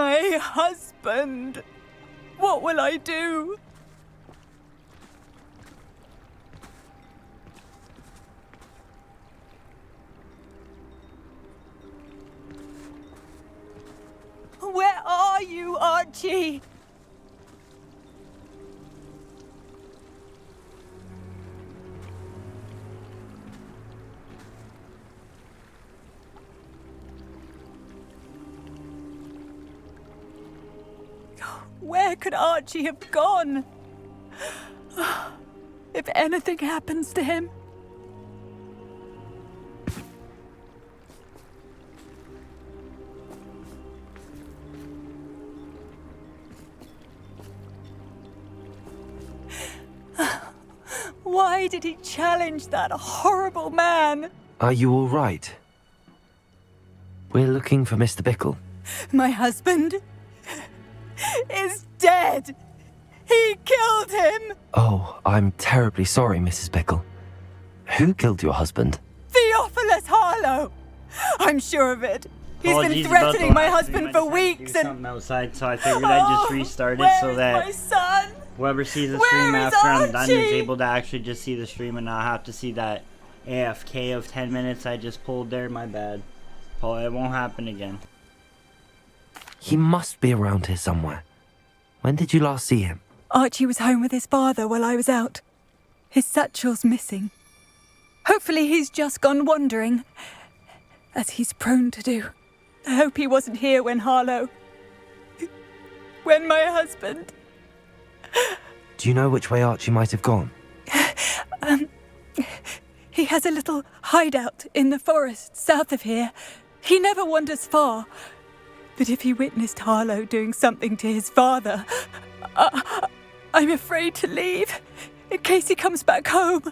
My husband! What will I do? Where are you, Archie? Where could Archie have gone? If anything happens to him. Why did he challenge that horrible man? Are you all right? We're looking for Mr. Bickle. My husband is dead. He killed him. Oh, I'm terribly sorry, Mrs. Bickle. Who killed your husband? Theophilus Harlow. I'm sure of it. He's been threatening my husband for weeks and... something outside, so I figured I'd just restart it so that my son? whoever sees the stream after I'm done is able to actually just see the stream and not have to see that AFK of 10 minutes I just pulled there. My bad. Paul, it won't happen again. He must be around here somewhere. When did you last see him? Archie was home with his father while I was out. His satchel's missing. Hopefully he's just gone wandering, as he's prone to do. I hope he wasn't here when when my husband... Do you know which way Archie might have gone? He has a little hideout in the forest south of here. He never wanders far. But if he witnessed Harlow doing something to his father, I'm afraid to leave, in case he comes back home.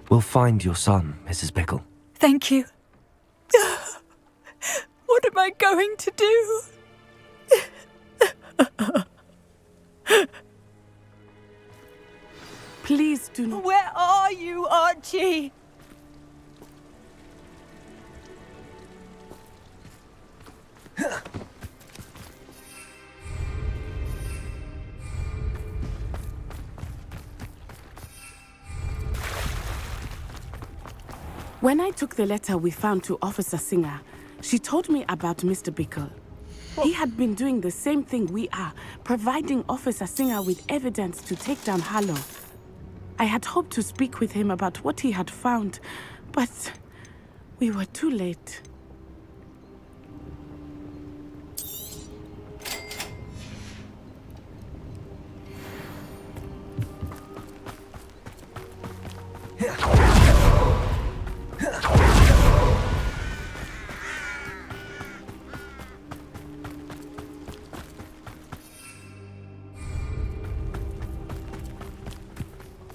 We'll find your son, Mrs. Bickle. Thank you. What am I going to do? Please do not... Where are you, Archie? When I took the letter we found to Officer Singer, she told me about Mr. Bickle. He had been doing the same thing we are, providing Officer Singer with evidence to take down Harlow. I had hoped to speak with him about what he had found, but we were too late.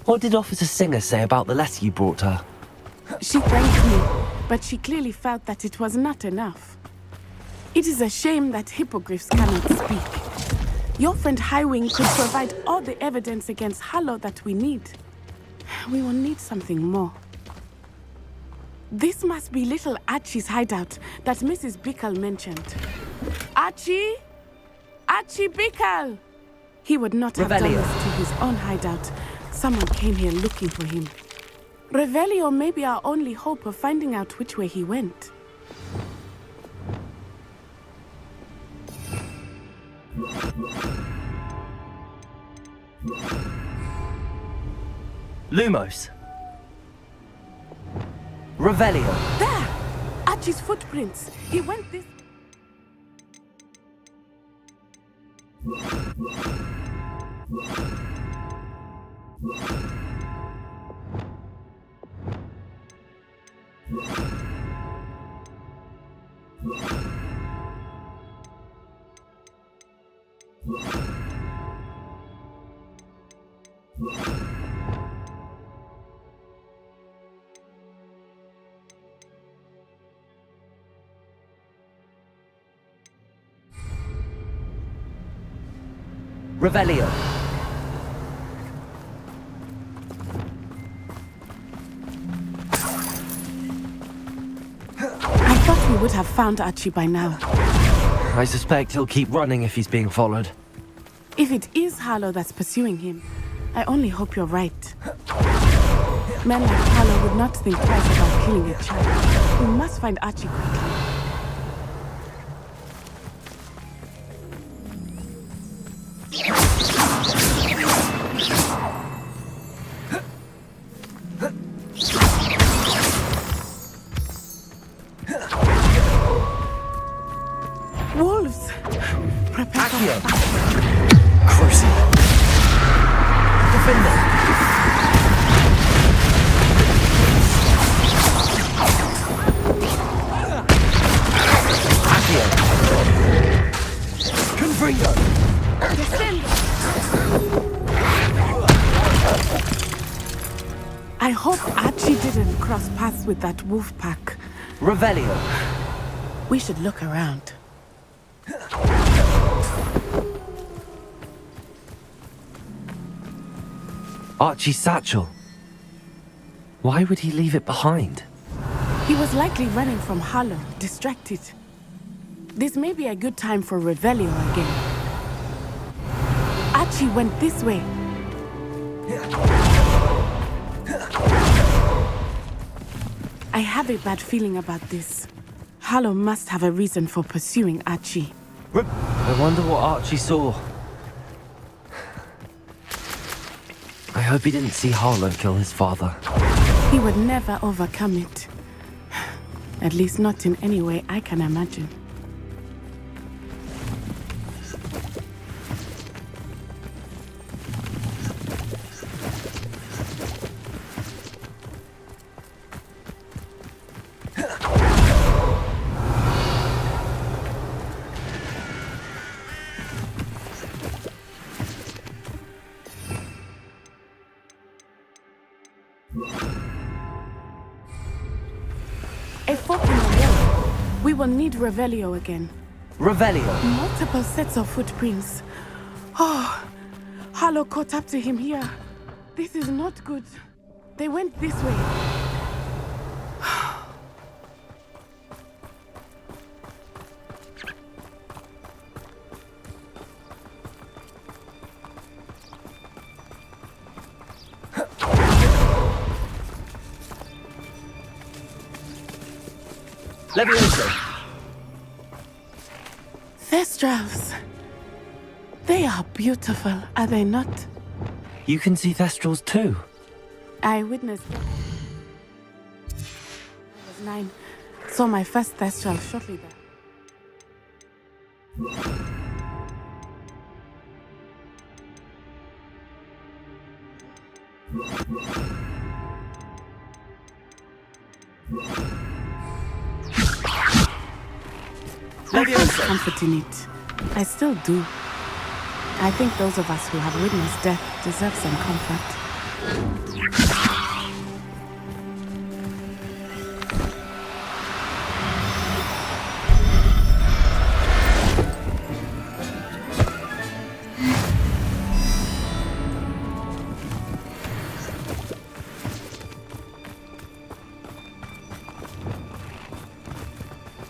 What did Officer Singer say about the letter you brought her? She thanked me, but she clearly felt that it was not enough. It is a shame that hippogriffs cannot speak. Your friend Highwing could provide all the evidence against Harlow that we need. We will need something more. This must be little Archie's hideout that Mrs. Bickle mentioned. Archie? Archie Bickle! He would not have done this to his own hideout. Someone came here looking for him. Revelio may be our only hope of finding out which way he went. Lumos. Revelio. There! Archie's footprints. He went this... Revelio. I thought we would have found Archie by now. I suspect he'll keep running if he's being followed. If it is Harlow that's pursuing him, I only hope you're right. Men like Harlow would not think twice about killing a child. We must find Archie quickly. Wolves! Prepare for Accio. battle. Crucial. Defender. Accio. Confringo. I hope Archie didn't cross paths with that wolf pack. Revelio. We should look around. Archie's satchel. Why would he leave it behind? He was likely running from Harlow, distracted. This may be a good time for Revelio again. Archie went this way. I have a bad feeling about this. Harlow must have a reason for pursuing Archie. I wonder what Archie saw. I hope he didn't see Harlow kill his father. He would never overcome it. At least not in any way I can imagine. A fork in the road. We will need Revelio again. Revelio. Multiple sets of footprints. Oh, Harlow caught up to him here. This is not good. They went this way. Levioso. Thestrals. They are beautiful, are they not? You can see Thestrals too. I witnessed them. I was 9. Saw my first Thestral shortly there. I found comfort in it. I still do. I think those of us who have witnessed death deserve some comfort.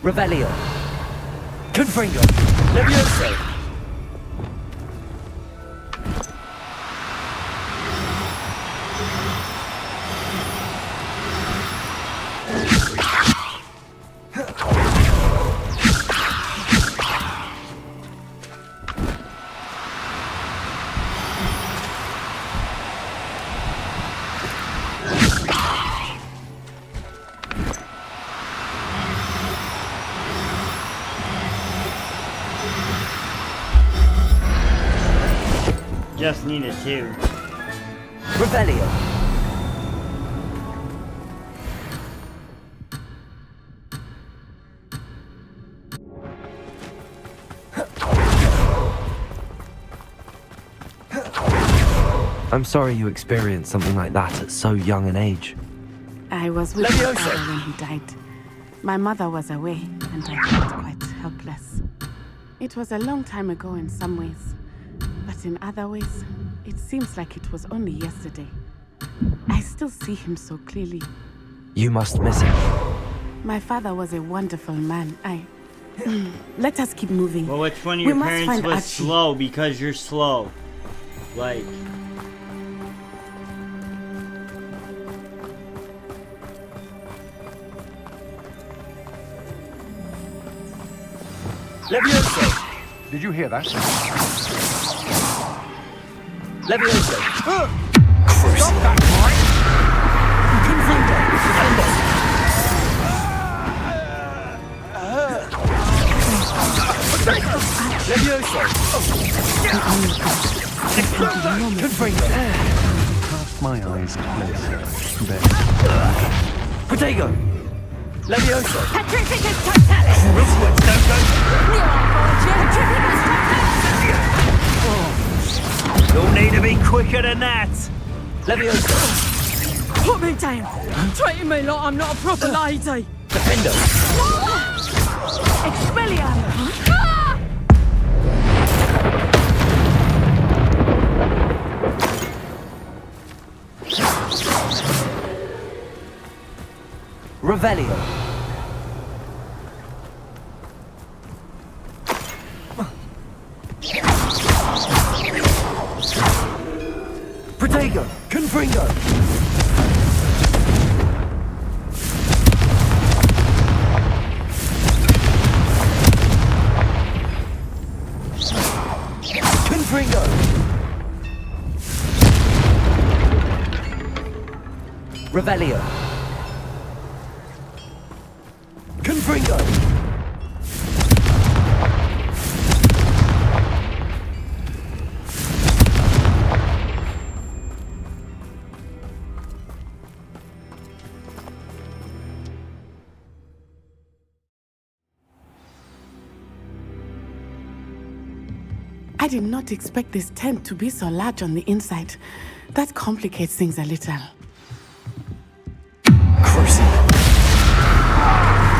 Revelio. Confringo. Levioso. Just needed two. Revelio. I'm sorry you experienced something like that at so young an age. I was with my father when he died. My mother was away, and I felt quite helpless. It was a long time ago in some ways, but in other ways, it seems like it was only yesterday. I still see him so clearly. You must miss him. My father was a wonderful man. Let us keep moving. Well, which one of We your must parents find was Archie. slow because you're slow? Like... Levioso! Did you hear that? Levioso! Stop that, boy! Levioso! Confringo! Cast my eyes closer. There. Protego! Levioso! Petrificus totalis! Wristwoods, don't go! You'll need to be quicker than that! Levioso! Put me down! Treating me like I'm not a proper lady! Defendo! Expelliarmus! Revelio! Protego! Confringo! Confringo! Revelio! Confringo! I did not expect this tent to be so large on the inside. That complicates things a little. Cruising!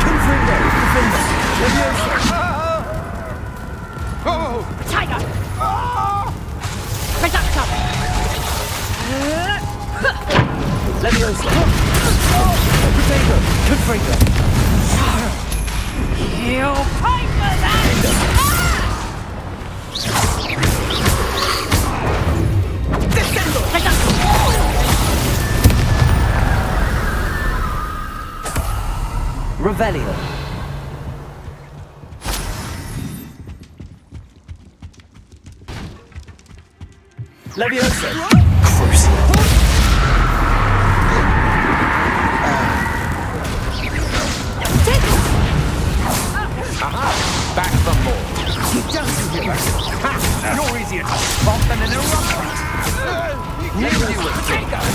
Confringo! Defendo! Levioso! Tiger! Reductor! Levioso! Protego! Confringo! You'll pay for that! Descendo! Revelio! Levioso! Cruising! Aha! Back for more. Don't you hear that? Ha! You're easier to spot than an eruption. Knew you would take us.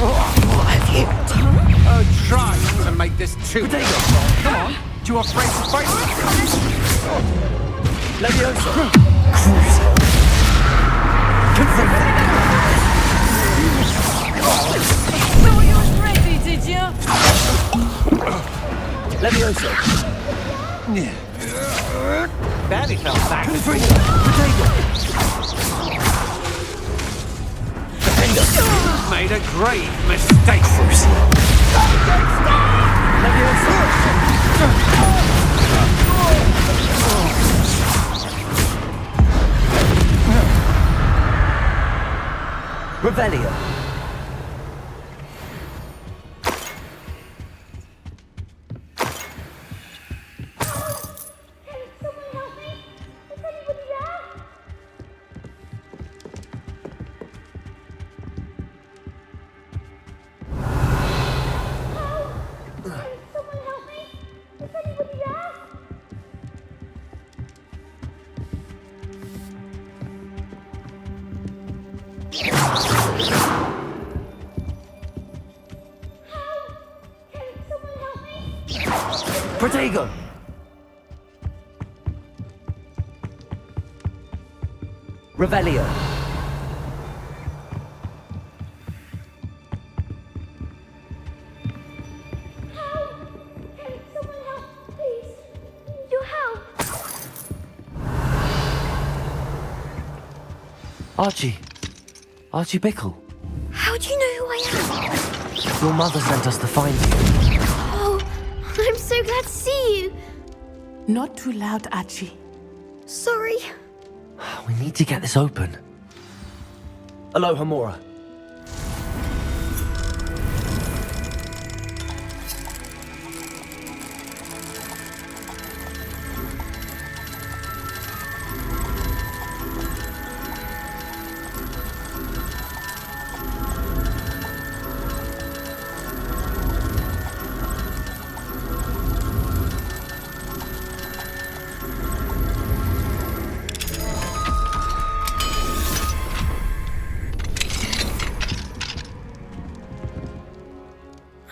What have you done? Try to make this too. Protego! Come on. Too afraid to fight? Levioso! Cruising! Confringo! Thought you was ready, did you? Levioso! Barely fell back. Confringo! Protego! Defendo! Made a grave mistake. Levioso! Revelio! Protego! Revelio. Archie. Archie Bickle. How do you know who I am? Your mother sent us to find you. Oh, I'm so glad to see you. Not too loud, Archie. Sorry. We need to get this open. Aloha, Mora.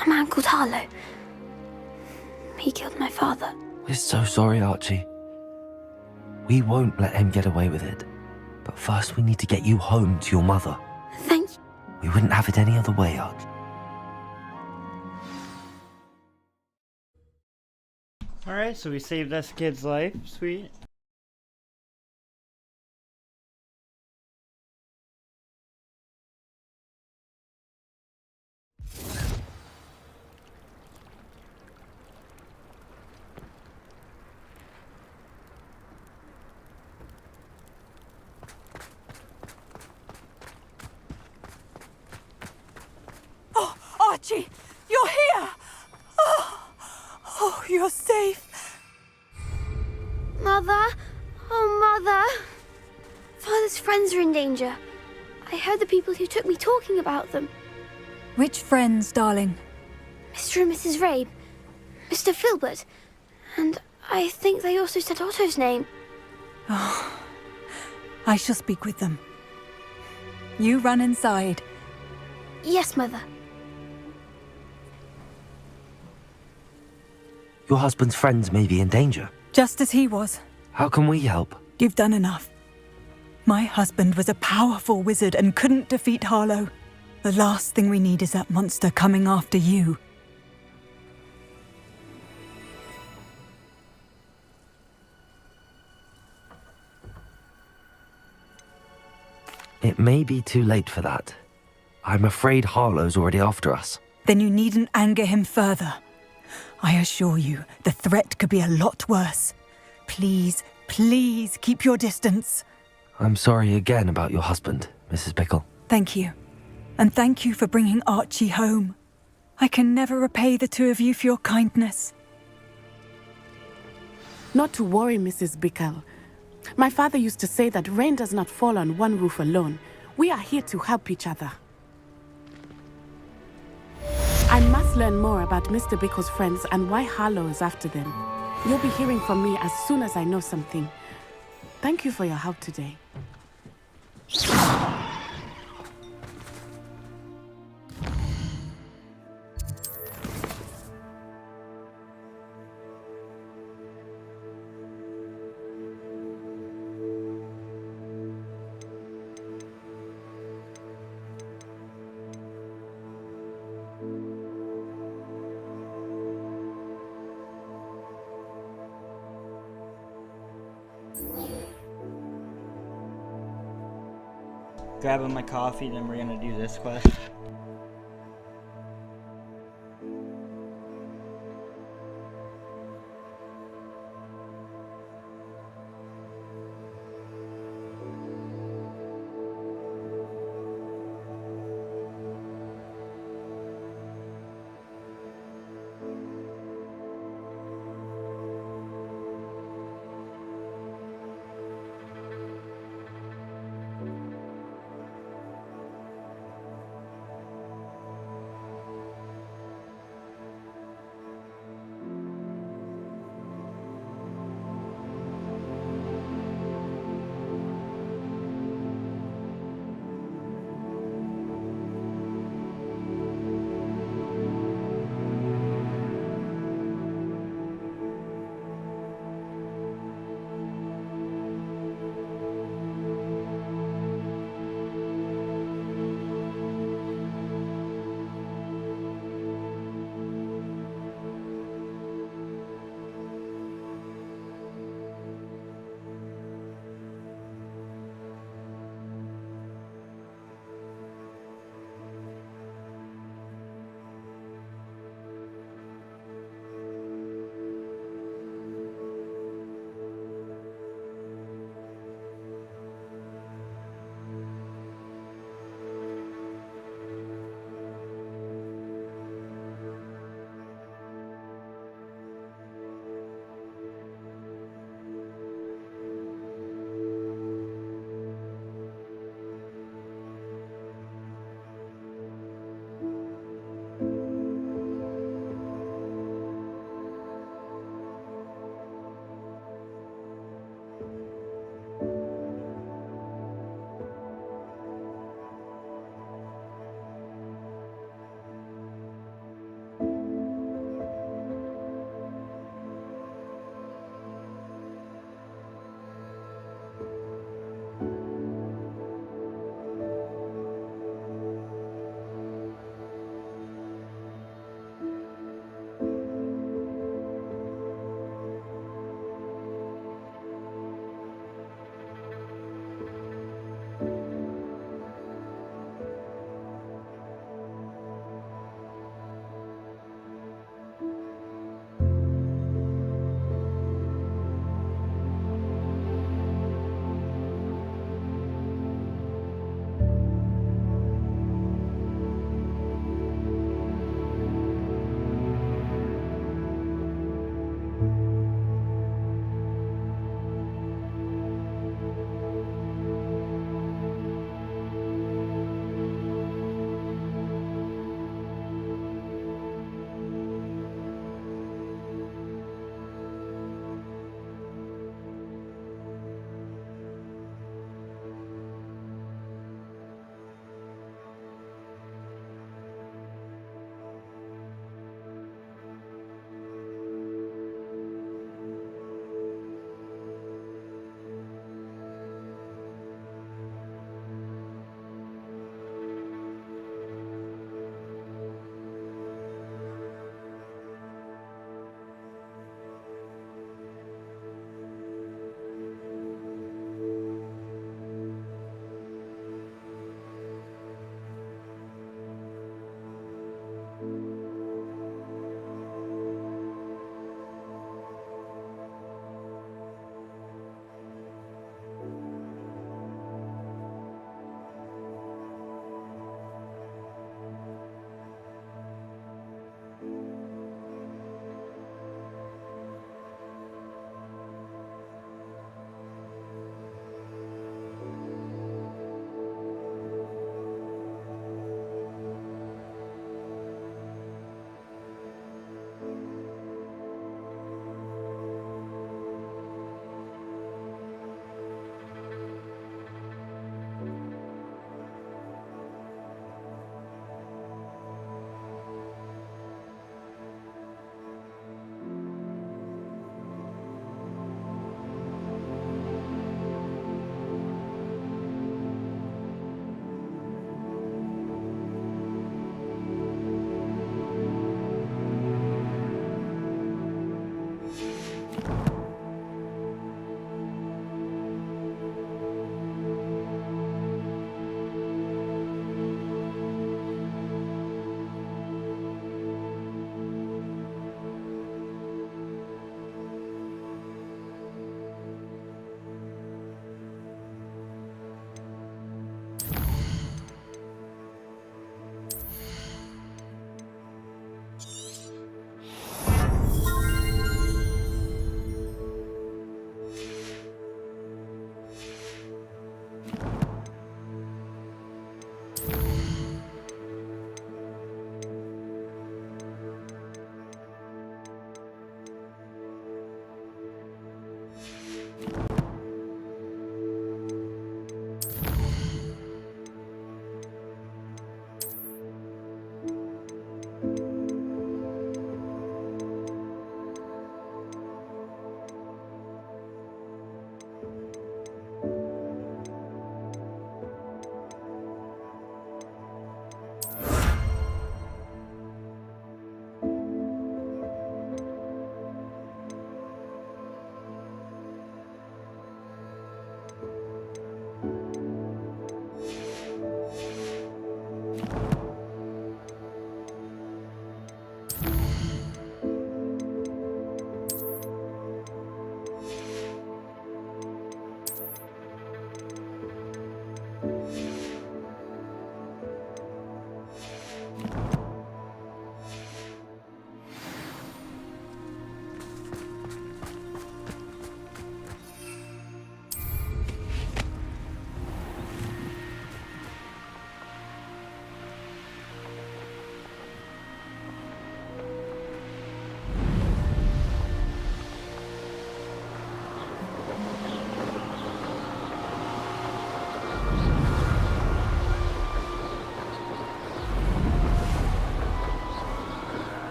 A man called Harlow. He killed my father. We're so sorry, Archie. We won't let him get away with it. But first we need to get you home to your mother. Thank you. We wouldn't have it any other way, Archie. Alright, so we saved this kid's life. Sweet. Archie, you're here! Oh, you're safe. Mother? Oh, Mother. Father's friends are in danger. I heard the people who took me talking about them. Which friends, darling? Mr. and Mrs. Rabe, Mr. Filbert, and I think they also said Otto's name. I shall speak with them. You run inside. Yes, Mother. Your husband's friends may be in danger. Just as he was. How can we help? You've done enough. My husband was a powerful wizard and couldn't defeat Harlow. The last thing we need is that monster coming after you. It may be too late for that. I'm afraid Harlow's already after us. Then you needn't anger him further. I assure you, the threat could be a lot worse. Please, please keep your distance. I'm sorry again about your husband, Mrs. Bickle. Thank you. And thank you for bringing Archie home. I can never repay the two of you for your kindness. Not to worry, Mrs. Bickle. My father used to say that rain does not fall on one roof alone. We are here to help each other. I must learn more about Mr. Bickle's friends and why Harlow is after them. You'll be hearing from me as soon as I know something. Thank you for your help today. Grabbing my coffee, then we're gonna do this quest.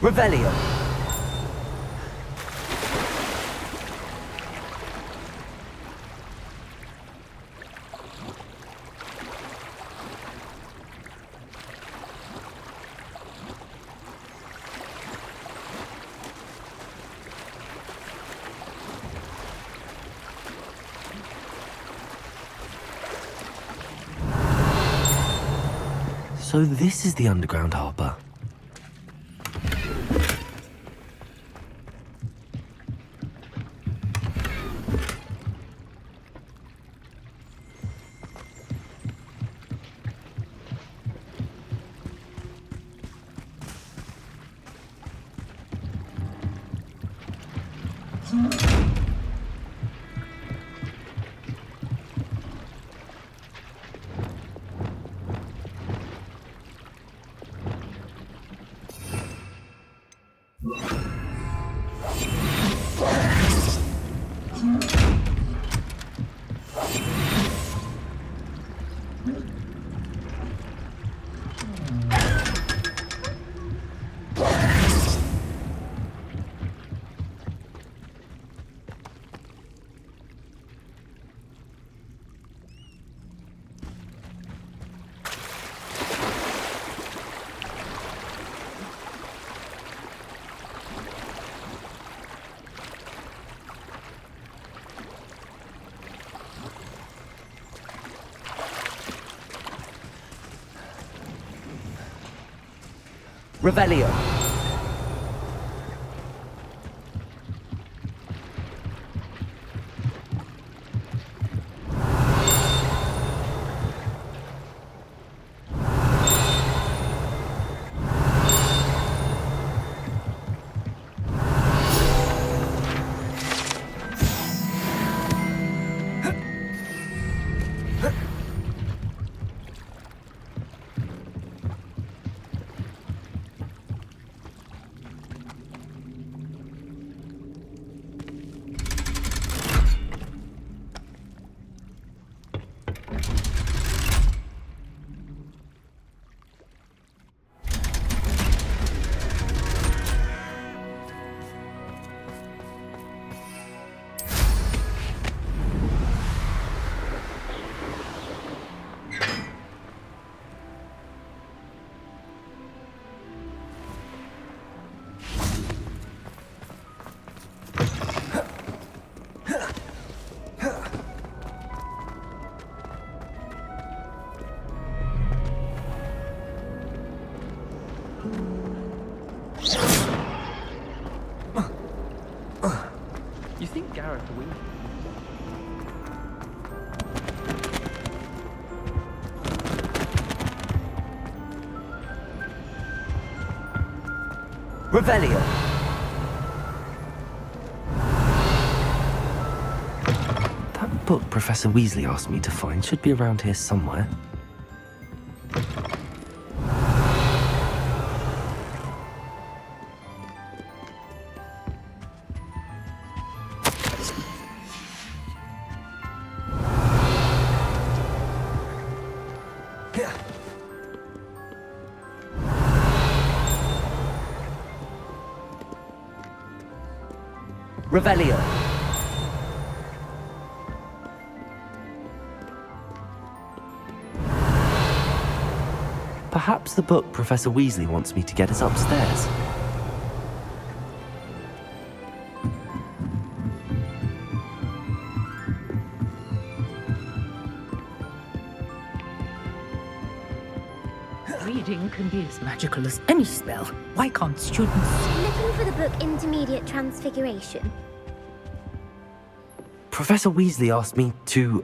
Revelio. So this is the underground harbour. Revelio. You think Gareth will? Revelio. That book Professor Weasley asked me to find should be around here somewhere. Revelio. Perhaps the book Professor Weasley wants me to get is upstairs. Reading can be as magical as any spell. Why can't students? Looking for the book Intermediate Transfiguration. Professor Weasley asked me to,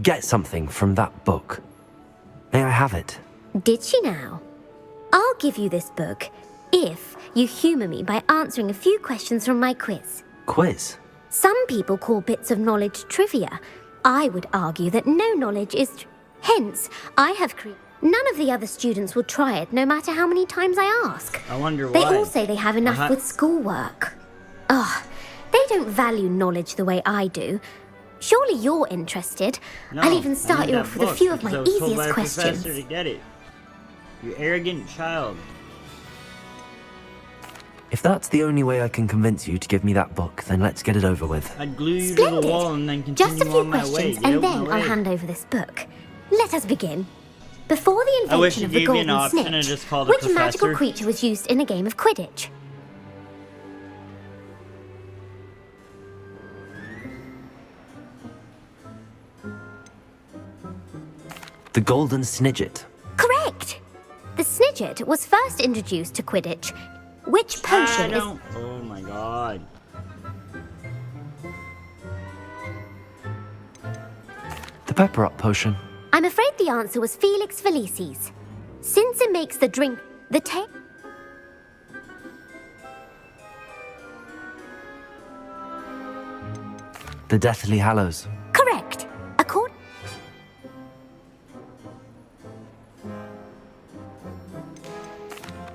get something from that book. May I have it? Did she now? I'll give you this book if you humour me by answering a few questions from my quiz. Quiz? Some people call bits of knowledge trivia. I would argue that no knowledge is... Hence, I have created... None of the other students will try it, no matter how many times I ask. I wonder They why. all say they have enough with schoolwork. Ugh, they don't value knowledge the way I do. Surely you're interested. No, I'll even I start need you that off with a book few of my because I was told by easiest a questions. professor to get it. You arrogant child. If that's the only way I can convince you to give me that book, then let's get it over with. I'd glue you to the Splendid. wall and then continue Just a few on my way. questions, Get and out my then I'll way. hand over this book. Let us begin. Before the I wish invention it of the gave you an golden option to snitch, just call the which magical professor. creature was used in a game of Quidditch? The Golden Snidget. Correct! The Snidget was first introduced to Quidditch. Which potion is... Oh my god. The Pepper Up potion. I'm afraid the answer was Felix Felicis. Since it makes the drink... the taste... The Deathly Hallows. Correct! According...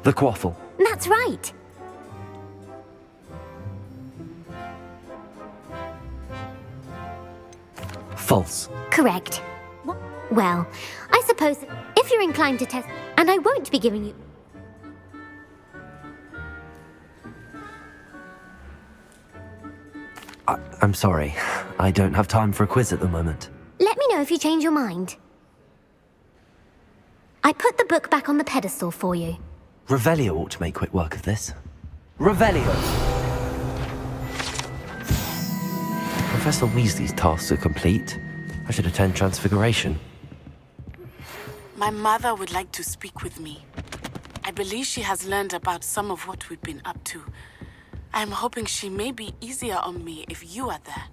The Quaffle. That's right! False. Correct. Well, I suppose if you're inclined to test... and I won't be giving you... I'm sorry. I don't have time for a quiz at the moment. Let me know if you change your mind. I put the book back on the pedestal for you. Revelio ought to make quick work of this. Revelio! Professor Weasley's tasks are complete. I should attend Transfiguration. My mother would like to speak with me. I believe she has learned about some of what we've been up to. I'm hoping she may be easier on me if you are there.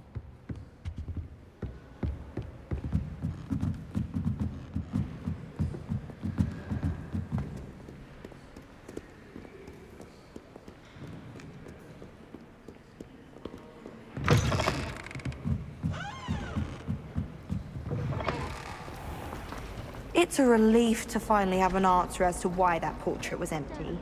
It's a relief to finally have an answer as to why that portrait was empty.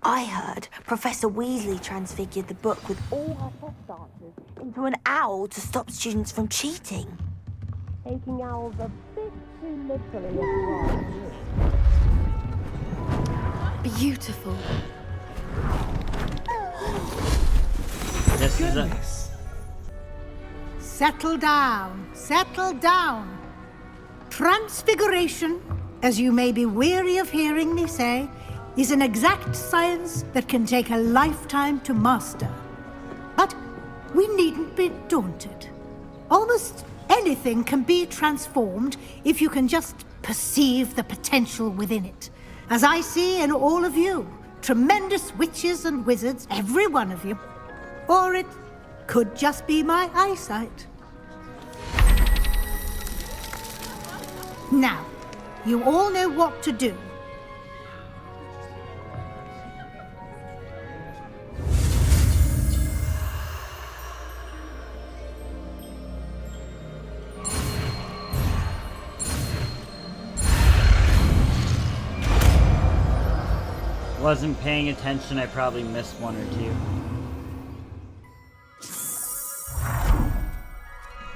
I heard Professor Weasley transfigured the book with all her test answers into an owl to stop students from cheating. Taking owls a bit too literally, if you are. Beautiful. This is a... Settle down, settle down. Transfiguration, as you may be weary of hearing me say, is an exact science that can take a lifetime to master. But we needn't be daunted. Almost anything can be transformed if you can just perceive the potential within it. As I see in all of you, tremendous witches and wizards, every one of you. Or it could just be my eyesight. Now, you all know what to do. Wasn't paying attention, I probably missed one or two.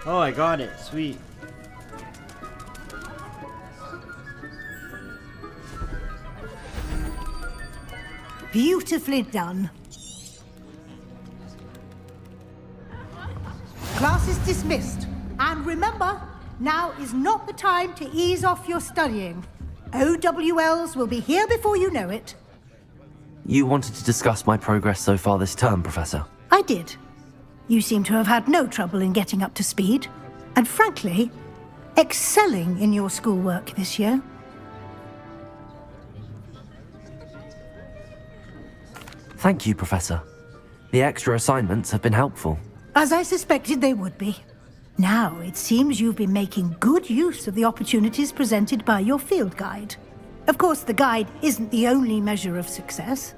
Oh, I got it. Sweet. Beautifully done. Class is dismissed. And remember, now is not the time to ease off your studying. OWLs will be here before you know it. You wanted to discuss my progress so far this term, Professor. I did. You seem to have had no trouble in getting up to speed. And frankly, excelling in your schoolwork this year. Thank you, Professor. The extra assignments have been helpful. As I suspected they would be. Now, it seems you've been making good use of the opportunities presented by your field guide. Of course, the guide isn't the only measure of success.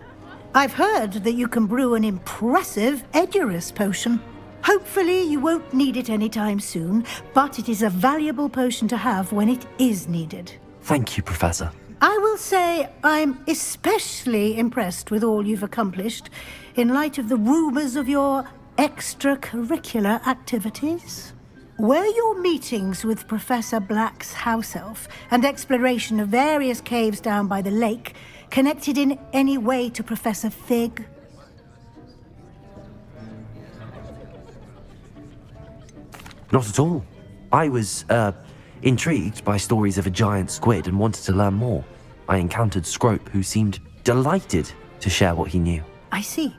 I've heard that you can brew an impressive Edurus potion. Hopefully, you won't need it anytime soon, but it is a valuable potion to have when it is needed. Thank you, Professor. I will say I'm especially impressed with all you've accomplished in light of the rumours of your extracurricular activities. Were your meetings with Professor Black's house elf and exploration of various caves down by the lake connected in any way to Professor Fig? Not at all. I was, intrigued by stories of a giant squid and wanted to learn more. I encountered Scrope, who seemed delighted to share what he knew. I see.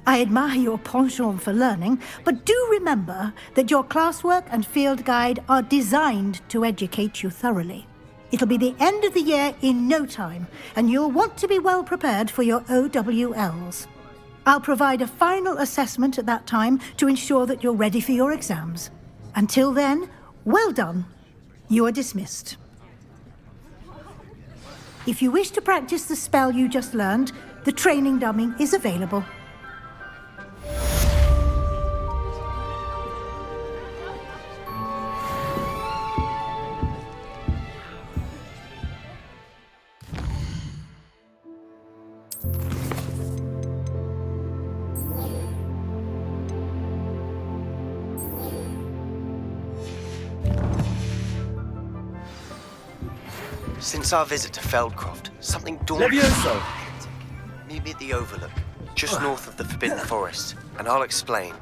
I admire your penchant for learning, but do remember that your classwork and field guide are designed to educate you thoroughly. It'll be the end of the year in no time, and you'll want to be well prepared for your OWLs. I'll provide a final assessment at that time to ensure that you're ready for your exams. Until then, well done. You are dismissed. If you wish to practice the spell you just learned, the training dummy is available. Since our visit to Feldcroft, something daunting. Levioso! Meet me at the Overlook, just north of the Forbidden Forest, and I'll explain.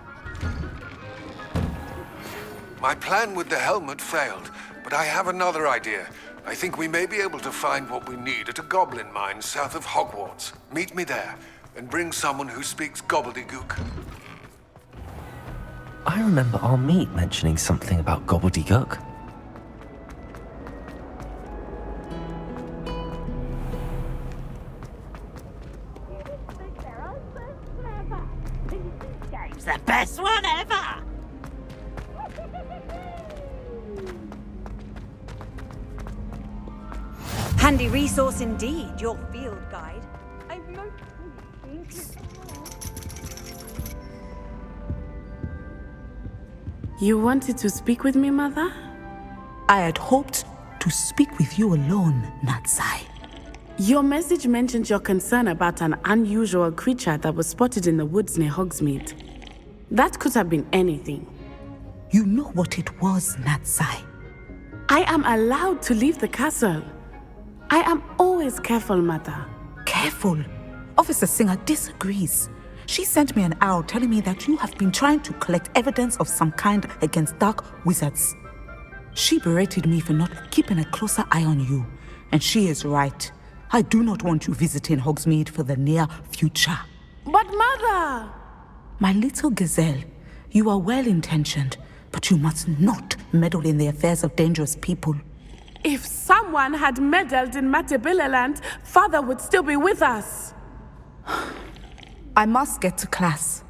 My plan with the helmet failed, but I have another idea. I think we may be able to find what we need at a goblin mine south of Hogwarts. Meet me there, and bring someone who speaks gobbledygook. I remember our meet mentioning something about gobbledygook. The best one ever! Handy resource indeed, your field guide. I've You wanted to speak with me, Mother? I had hoped to speak with you alone, Natsai. Your message mentioned your concern about an unusual creature that was spotted in the woods near Hogsmeade. That could have been anything. You know what it was, Natsai. I am allowed to leave the castle. I am always careful, Mother. Careful. Officer Singer disagrees. She sent me an arrow telling me that you have been trying to collect evidence of some kind against dark wizards. She berated me for not keeping a closer eye on you, and she is right. I do not want you visiting Hogsmeade for the near future. But Mother! My little gazelle, you are well-intentioned, but you must not meddle in the affairs of dangerous people. If someone had meddled in Matabeleland, Father would still be with us. I must get to class.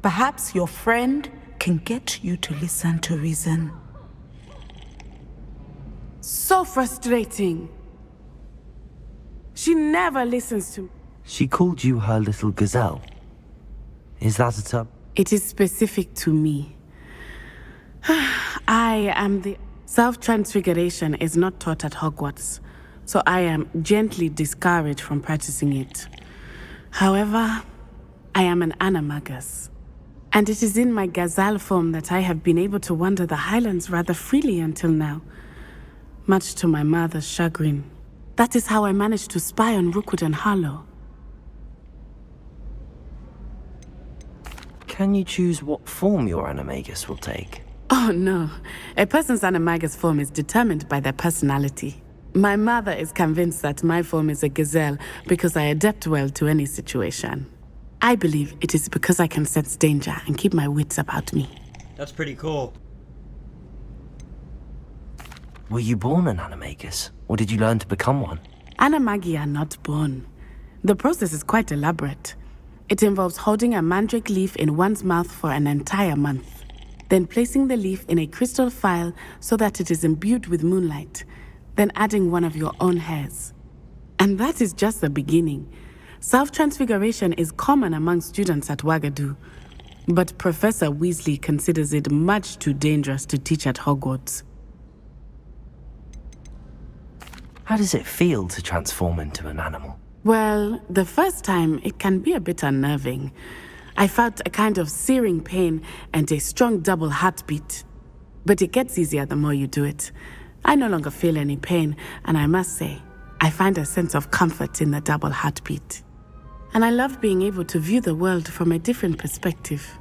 Perhaps your friend can get you to listen to reason. So frustrating. She never listens to me. She called you her little gazelle. Is that a term? It is specific to me. I am the... Self-transfiguration is not taught at Hogwarts, so I am gently discouraged from practicing it. However, I am an animagus, and it is in my gazelle form that I have been able to wander the Highlands rather freely until now, much to my mother's chagrin. That is how I managed to spy on Rookwood and Harlow. Can you choose what form your animagus will take? Oh no, a person's animagus form is determined by their personality. My mother is convinced that my form is a gazelle because I adapt well to any situation. I believe it is because I can sense danger and keep my wits about me. That's pretty cool. Were you born an animagus, or did you learn to become one? Animagi are not born. The process is quite elaborate. It involves holding a mandrake leaf in one's mouth for an entire month, then placing the leaf in a crystal phial so that it is imbued with moonlight, then adding one of your own hairs. And that is just the beginning. Self-transfiguration is common among students at Wagadu, but Professor Weasley considers it much too dangerous to teach at Hogwarts. How does it feel to transform into an animal? Well, the first time, it can be a bit unnerving. I felt a kind of searing pain and a strong double heartbeat. But it gets easier the more you do it. I no longer feel any pain, and I must say, I find a sense of comfort in the double heartbeat. And I love being able to view the world from a different perspective.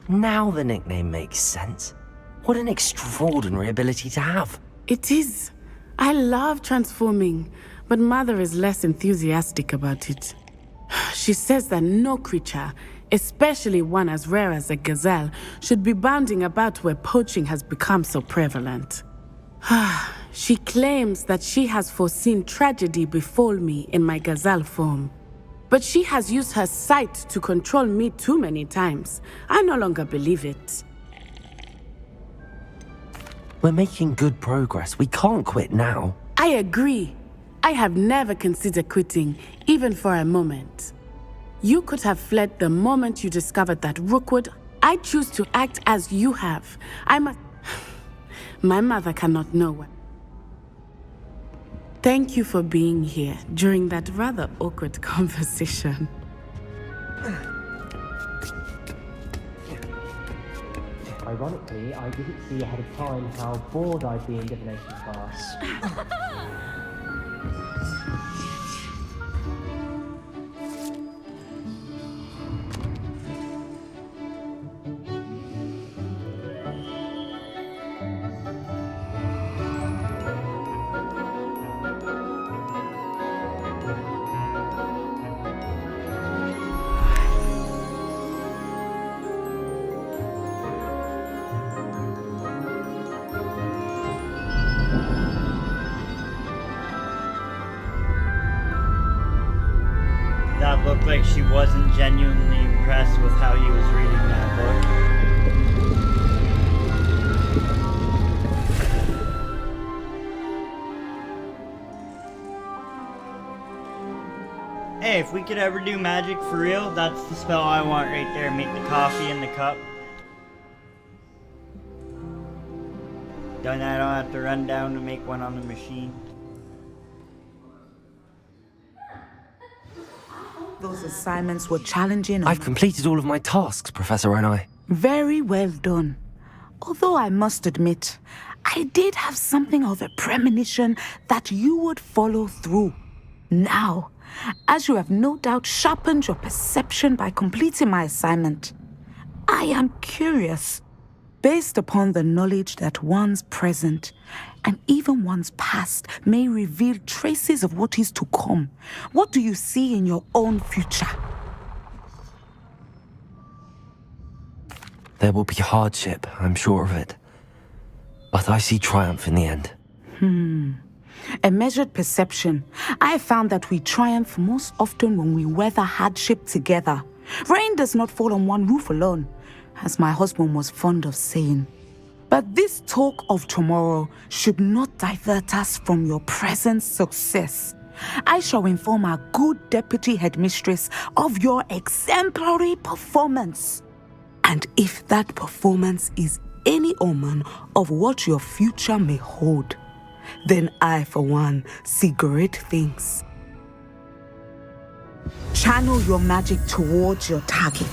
Now the nickname makes sense. What an extraordinary ability to have. It is. I love transforming, but Mother is less enthusiastic about it. She says that no creature, especially one as rare as a gazelle, should be bounding about where poaching has become so prevalent. She claims that she has foreseen tragedy befall me in my gazelle form. But she has used her sight to control me too many times. I no longer believe it. We're making good progress. We can't quit now. I agree. I have never considered quitting, even for a moment. You could have fled the moment you discovered that Rookwood. I choose to act as you have. My mother cannot know what. Thank you for being here during that rather awkward conversation. Ironically, I didn't see ahead of time how bored I'd be in divination class. That looked like she wasn't genuinely impressed with how he was reading that book. Hey, if we could ever do magic for real, that's the spell I want right there. Make the coffee in the cup. Then I don't have to run down to make one on the machine. Those assignments were challenging. I've completed all of my tasks, Professor Onai. Very well done. Although I must admit, I did have something of a premonition that you would follow through. Now, as you have no doubt sharpened your perception by completing my assignment, I am curious, based upon the knowledge that one's present and even one's past may reveal traces of what is to come. What do you see in your own future? There will be hardship, I'm sure of it. But I see triumph in the end. A measured perception. I have found that we triumph most often when we weather hardship together. Rain does not fall on one roof alone, as my husband was fond of saying. But this talk of tomorrow should not divert us from your present success. I shall inform our good deputy headmistress of your exemplary performance. And if that performance is any omen of what your future may hold, then I, for one, see great things. Channel your magic towards your target.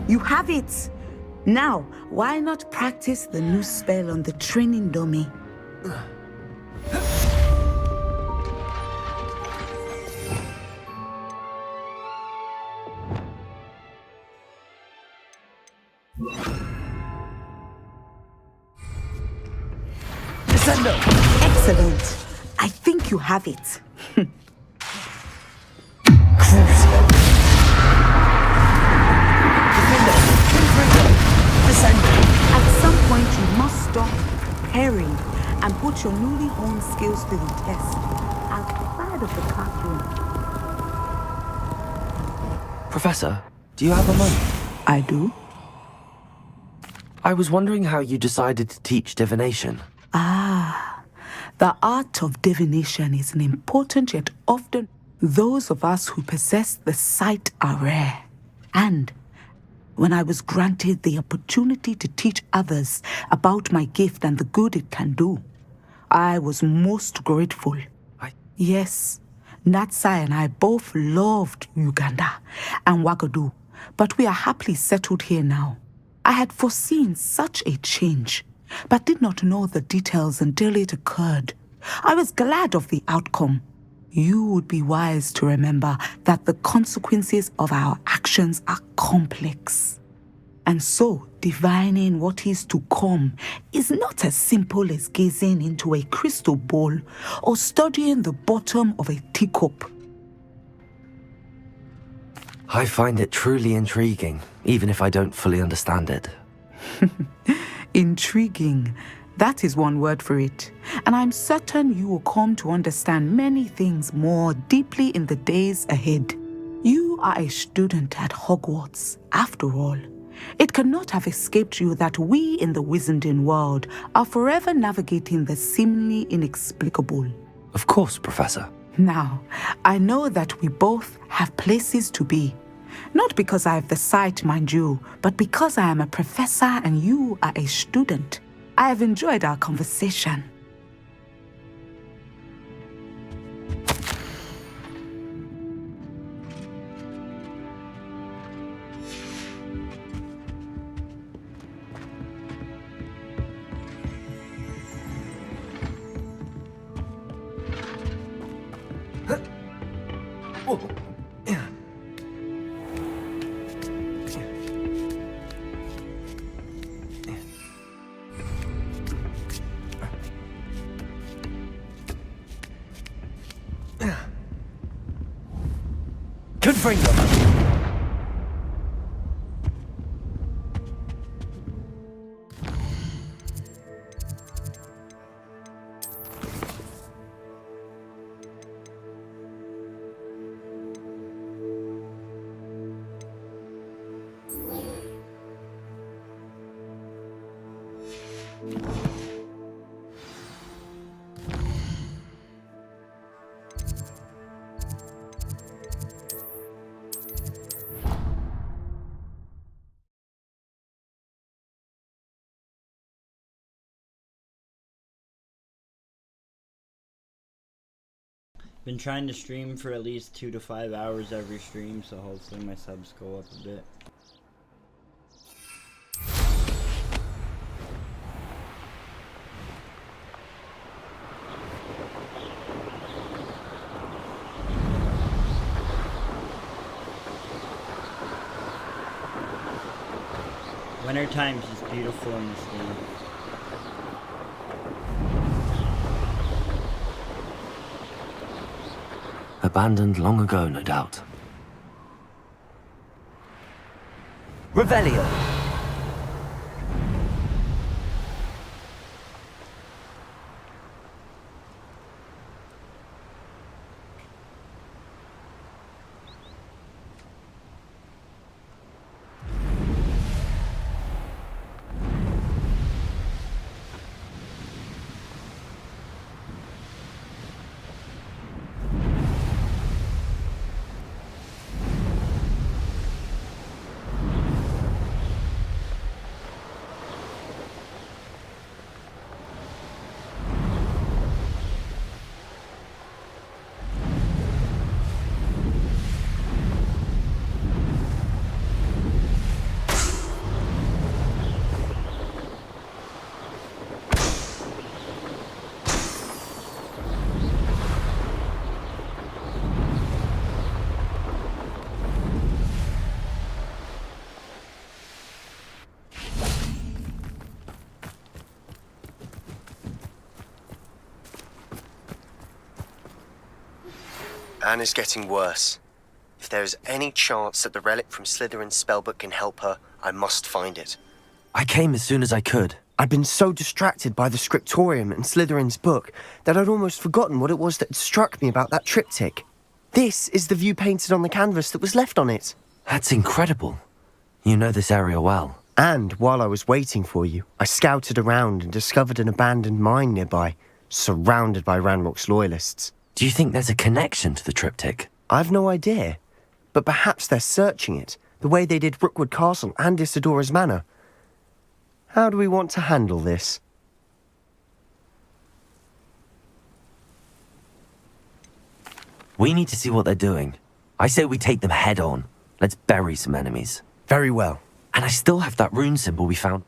You have it! Now, why not practice the new spell on the training dummy? Descendo! Excellent. I think you have it. At some point, you must stop preparing and put your newly honed skills to the test outside of the classroom. Professor, do you have a moment? I do? I was wondering how you decided to teach divination. The art of divination is an important yet often Those of us who possess the sight are rare. And when I was granted the opportunity to teach others about my gift and the good it can do, I was most grateful. Yes, Natsai and I both loved Uganda and Wagadu, but we are happily settled here now. I had foreseen such a change, but did not know the details until it occurred. I was glad of the outcome. You would be wise to remember that the consequences of our actions are complex. And so, divining what is to come is not as simple as gazing into a crystal ball or studying the bottom of a teacup. I find it truly intriguing, even if I don't fully understand it. Intriguing. That is one word for it. And I'm certain you will come to understand many things more deeply in the days ahead. You are a student at Hogwarts, after all. It cannot have escaped you that we in the Wizarding world are forever navigating the seemingly inexplicable. Of course, Professor. Now, I know that we both have places to be. Not because I have the sight, mind you, but because I am a professor and you are a student. I have enjoyed our conversation. Confringo! Been trying to stream for at least 2 to 5 hours every stream, so hopefully my subs go up a bit. Winter time's just beautiful in this game. Abandoned long ago, no doubt. Revelio! Anne is getting worse. If there is any chance that the relic from Slytherin's spellbook can help her, I must find it. I came as soon as I could. I'd been so distracted by the scriptorium and Slytherin's book that I'd almost forgotten what it was that had struck me about that triptych. This is the view painted on the canvas that was left on it. That's incredible. You know this area well. And while I was waiting for you, I scouted around and discovered an abandoned mine nearby, surrounded by Ranrock's loyalists. Do you think there's a connection to the triptych? I've no idea. But perhaps they're searching it, the way they did Rookwood Castle and Isidora's Manor. How do we want to handle this? We need to see what they're doing. I say we take them head on. Let's bury some enemies. Very well. And I still have that rune symbol we found.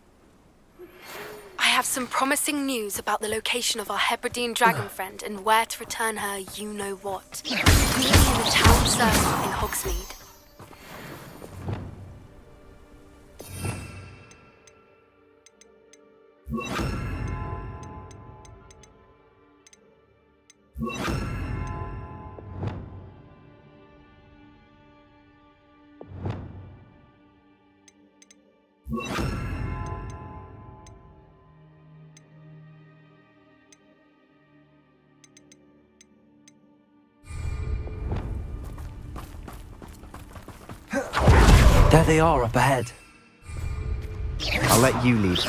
I have some promising news about the location of our Hebridean dragon friend and where to return her you-know-what. Meet me in the town circle in Hogsmeade. There they are up ahead. I'll let you lead.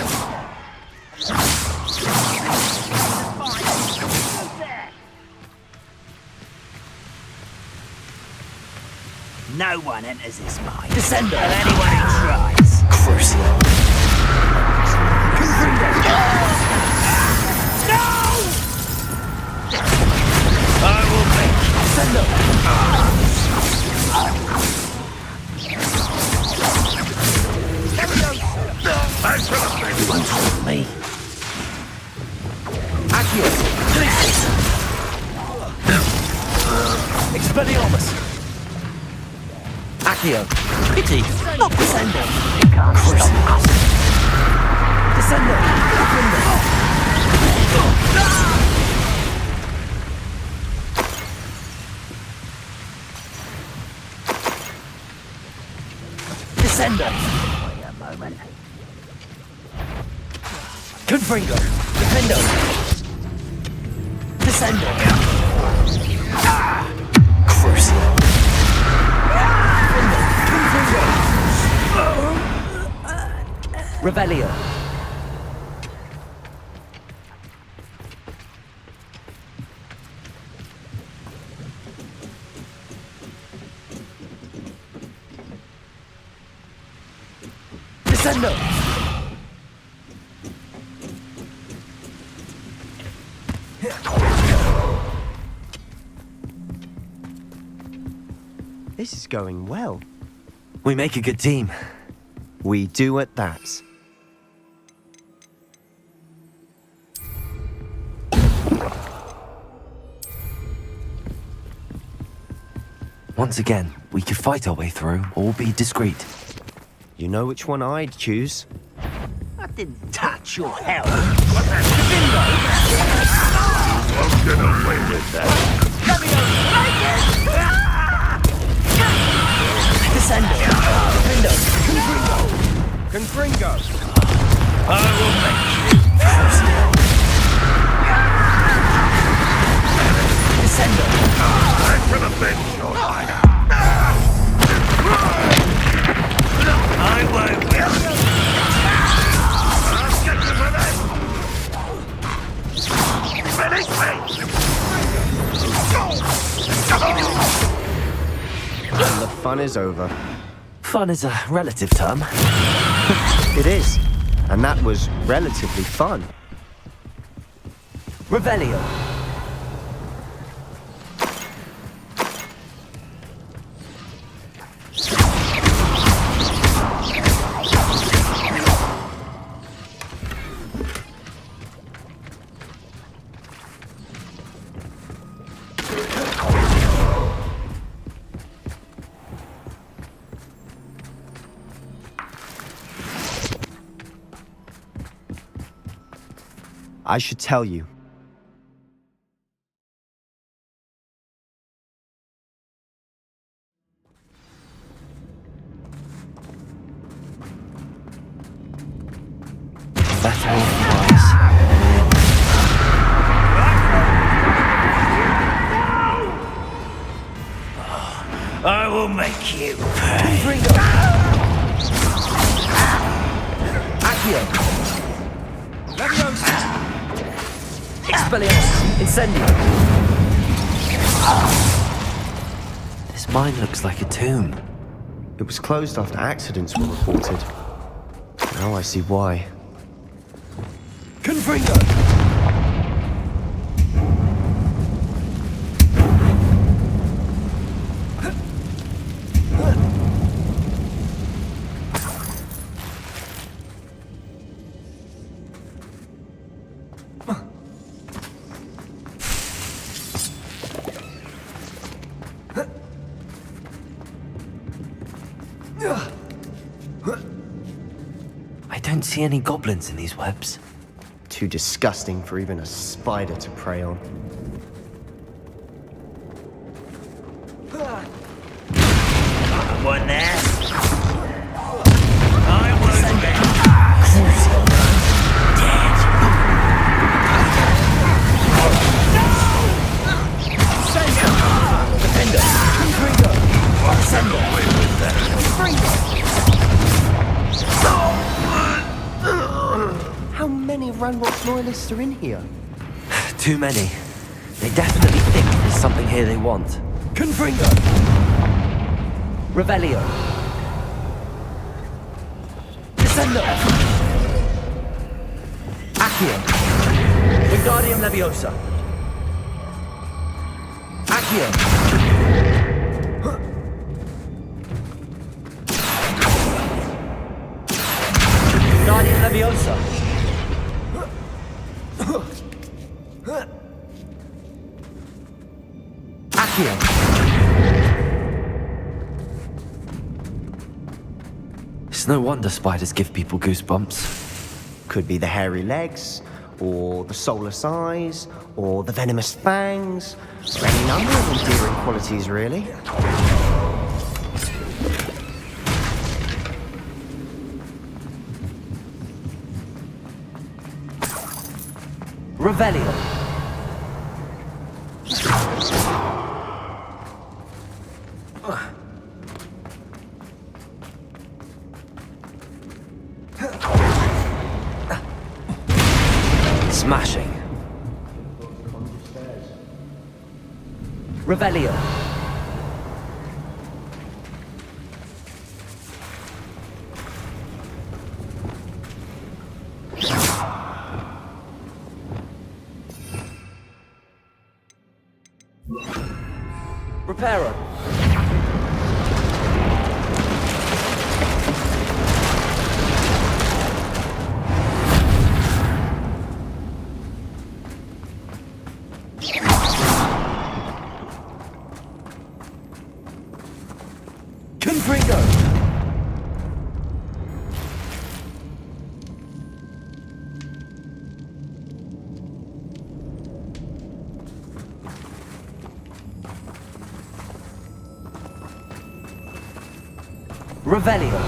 No one enters this mine. Descend on anyone who tries. Crucial. No! I will make you. Descend Everyone's with me. Accio! Expelliarmus! Accio. Pity. Not Descendo! Descendo! Descendo! Wait a moment. Confringo! Defendo! Descendo! Crucial. Revelio. Descendo. This is going well. We make a good team. We do at that. Once again, we could fight our way through or be discreet. You know which one I'd choose. I didn't touch your health. Won't get away with that. Descendo. Defendo. Confringo! I will make you. Descendo. I can avenge your life. I won't win. I'll get you for that. Finish me! And the fun is over. Fun is a relative term. It is. And that was relatively fun. Revelio. I should tell you. Battle wise. I will make you pay. Confringo! Accio. Expelliarmus. Incendio. This mine looks like a tomb. It was closed after accidents were reported. Now I see why. Confringo! I don't see any goblins in these webs. Too disgusting for even a spider to prey on. One there. I was crucial. Dead. Defender. Confringo. Sender. How many Ranrock's loyalists are in here? Too many. They definitely think there's something here they want. Confringo! Revelio. Descendo. Accio. Wingardium Leviosa. Accio. Wingardium Leviosa. Accio. It's no wonder spiders give people goosebumps. Could be the hairy legs, or the soulless eyes, or the venomous fangs, or any number of endearing qualities, really. Revelio. Smashing. Revelio. Reparo. Confringo. Revelio.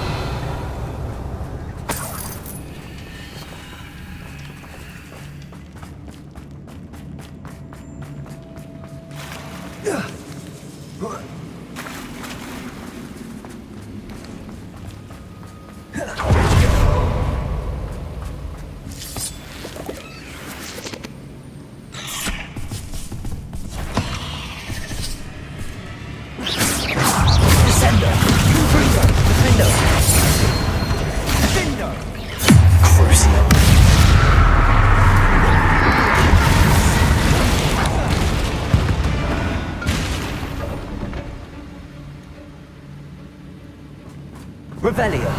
Revelio.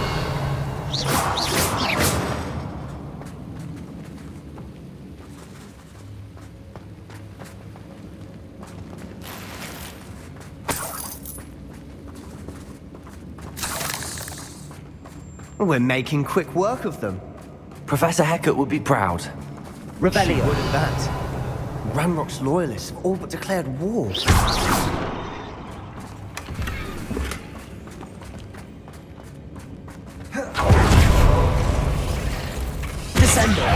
We're making quick work of them. Professor Hecat would be proud. Revelio. She would at that. Ranrock's loyalists have all but declared war. Descender.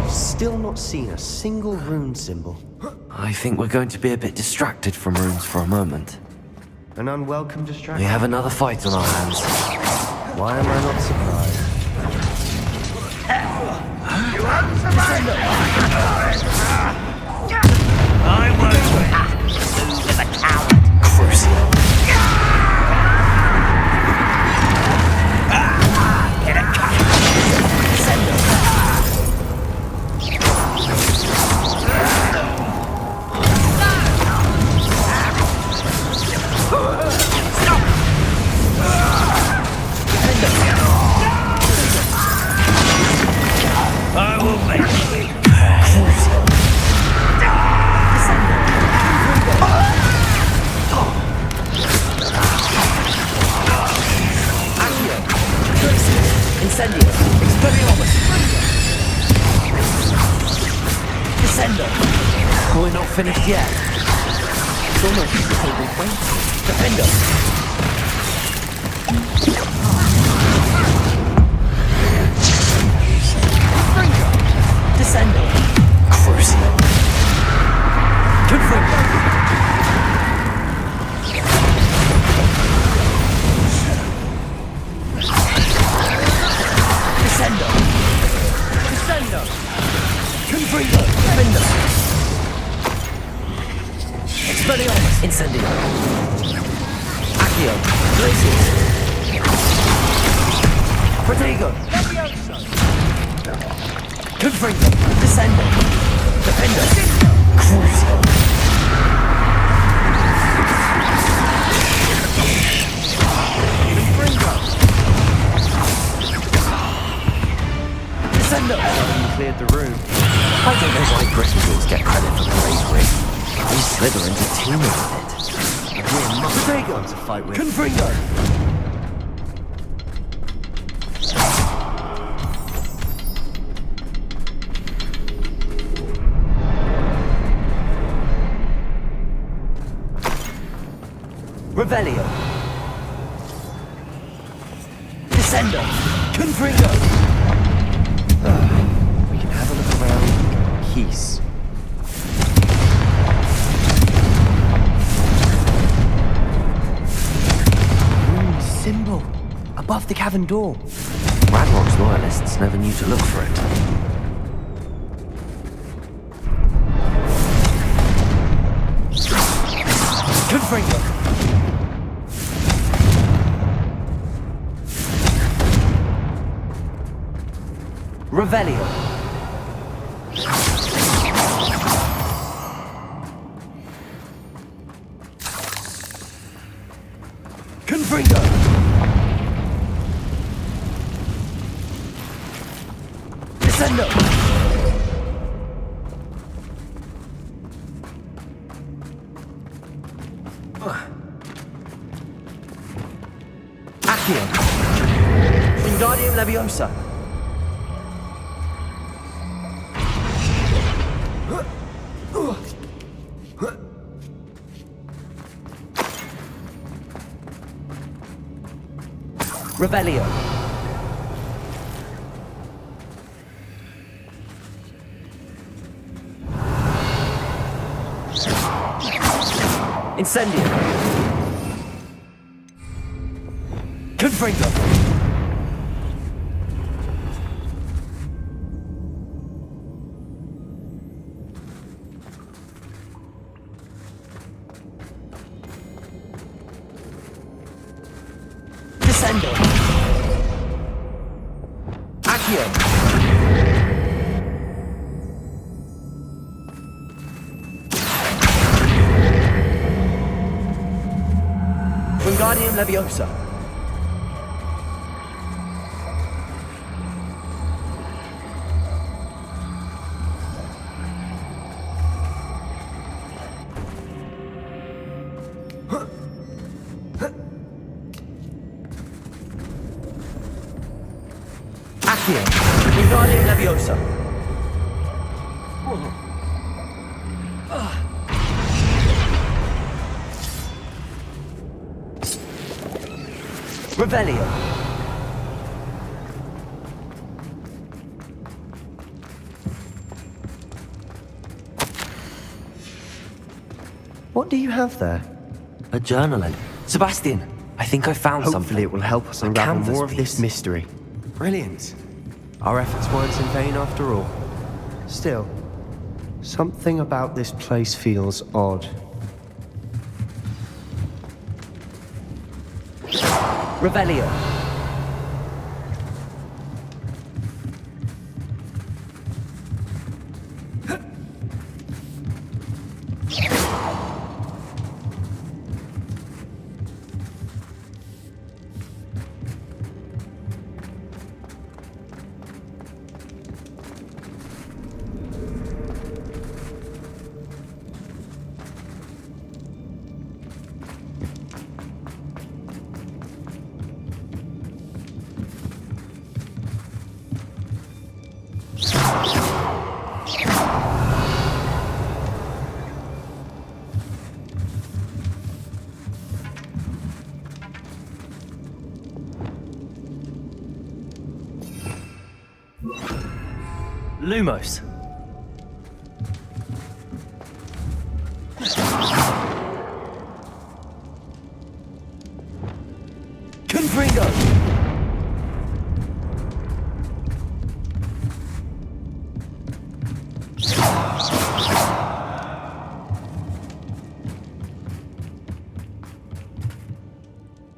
Still not seen a single rune symbol. I think we're going to be a bit distracted from runes for a moment. An unwelcome distraction. We have another fight on our hands. Why am I not surprised? You haven't survived! I won't win. Lose as a coward. Crucial. Get a cut. Send them. Stop! I will make you. Incendio. Expelliarmus. Descendo. We're not finished yet. It's almost as if they've been waiting. Defendo. Descendo. Crucial. Confirm. Descendo. Descendo. Confringo. Defendo. Expelliarmus. Incendio. Accio. Glacius. Protego. Confringo. Descendo. Defendo. Crucial. Confringo. Descendo. You cleared the room. I don't know why Gryffindors get credit for bravery. We Slytherins are teaming with it. We're not Protego to fight with. Confringo. Revelio. Descendo. Confringo. We can have a look around. Peace. Symbol. Above the cavern door. Ranrock's loyalists never knew to look for it. Confringo. Revelio. Confringo. Descendo. Accio. Wingardium Leviosa. Revelio. Incendio. Confringo. Descendo. Accio. Wingardium Leviosa. Accio. Wingardium Leviosa. Revelio. What do you have there? A journaling. Sebastian, I think I found something. Hopefully it will help us A unravel canvas more of this piece. mystery. Brilliant. Our efforts weren't in vain after all. Still, something about this place feels odd. Revelio. Lumos. Confringo.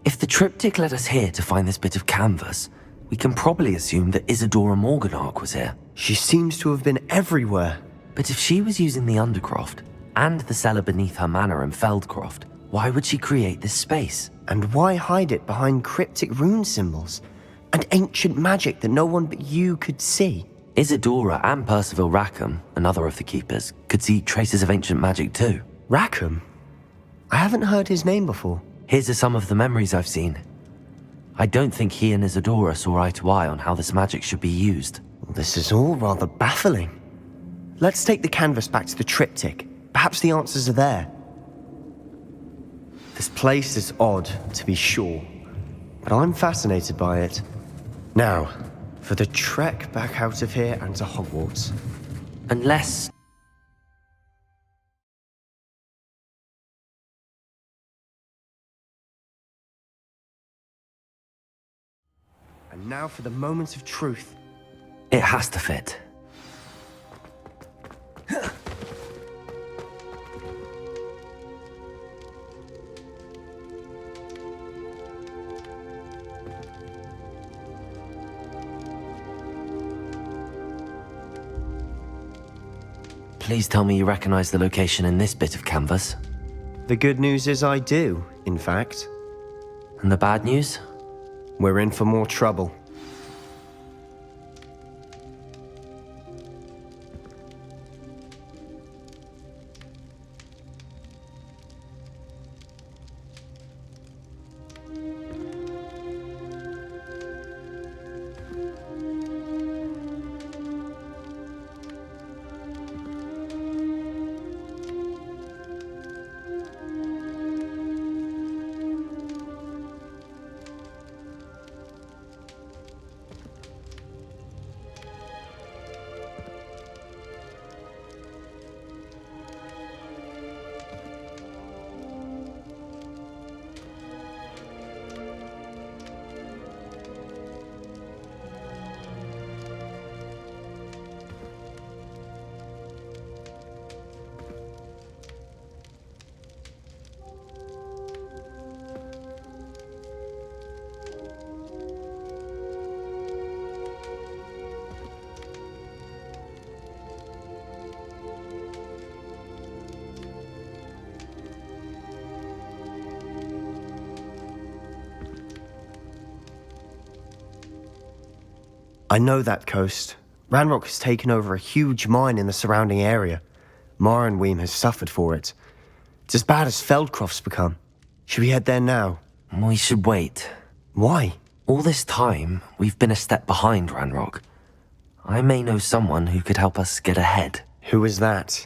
If the triptych led us here to find this bit of canvas, we can probably assume that Isadora Morganark was here. She seems to have been everywhere. But if she was using the Undercroft and the cellar beneath her manor in Feldcroft, why would she create this space? And why hide it behind cryptic rune symbols and ancient magic that no one but you could see? Isadora and Percival Rackham, another of the keepers, could see traces of ancient magic too. Rackham? I haven't heard his name before. Here's are some of the memories I've seen. I don't think he and Isadora saw eye to eye on how this magic should be used. This is all rather baffling. Let's take the canvas back to the triptych. Perhaps the answers are there. This place is odd, to be sure, but I'm fascinated by it. Now, for the trek back out of here and to Hogwarts. Unless... And now for the moment of truth. It has to fit. Please tell me you recognize the location in this bit of canvas. The good news is I do, in fact. And the bad news? We're in for more trouble. I know that coast. Ranrock has taken over a huge mine in the surrounding area. Marrenweem has suffered for it. It's as bad as Feldcroft's become. Should we head there now? We should wait. Why? All this time, we've been a step behind Ranrock. I may know someone who could help us get ahead. Who is that?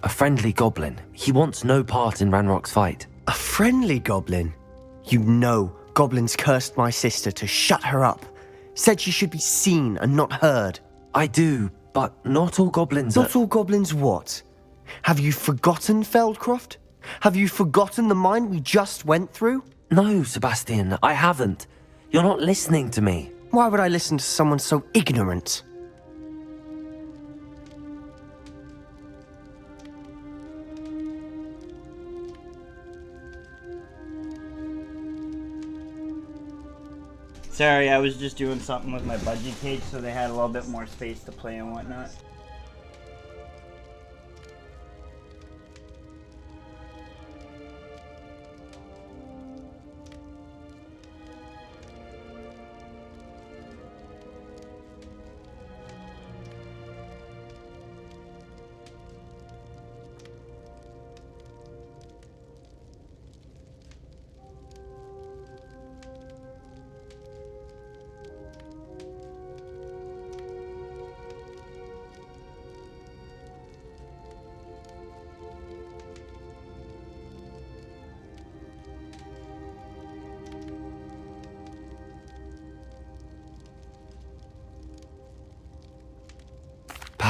A friendly goblin. He wants no part in Ranrock's fight. A friendly goblin? You know, goblins cursed my sister to shut her up. Said she should be seen and not heard. I do, but not all goblins Not all goblins what? Have you forgotten, Feldcroft? Have you forgotten the mine we just went through? No, Sebastian, I haven't. You're not listening to me. Why would I listen to someone so ignorant? Sorry, I was just doing something with my budgie cage so they had a little bit more space to play and whatnot.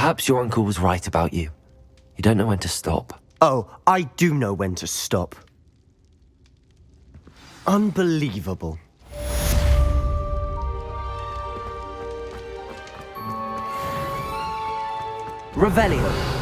Perhaps your uncle was right about you. You don't know when to stop. Oh, I do know when to stop. Unbelievable. Revelio.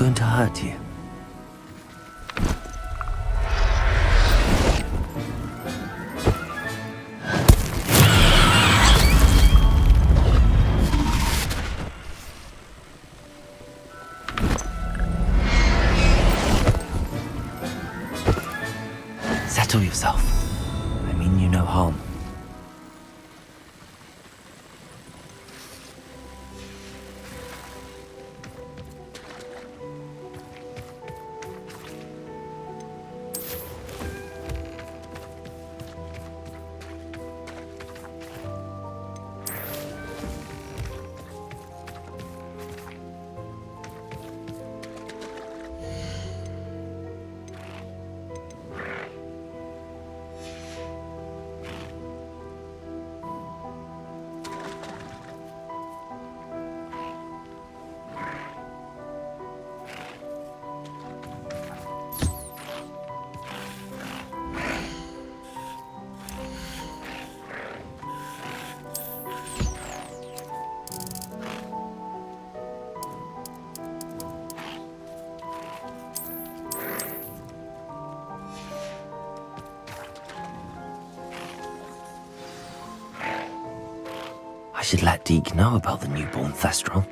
going to hurt you. Settle yourself. I mean you no harm. I should let Deke know about the newborn Thestral.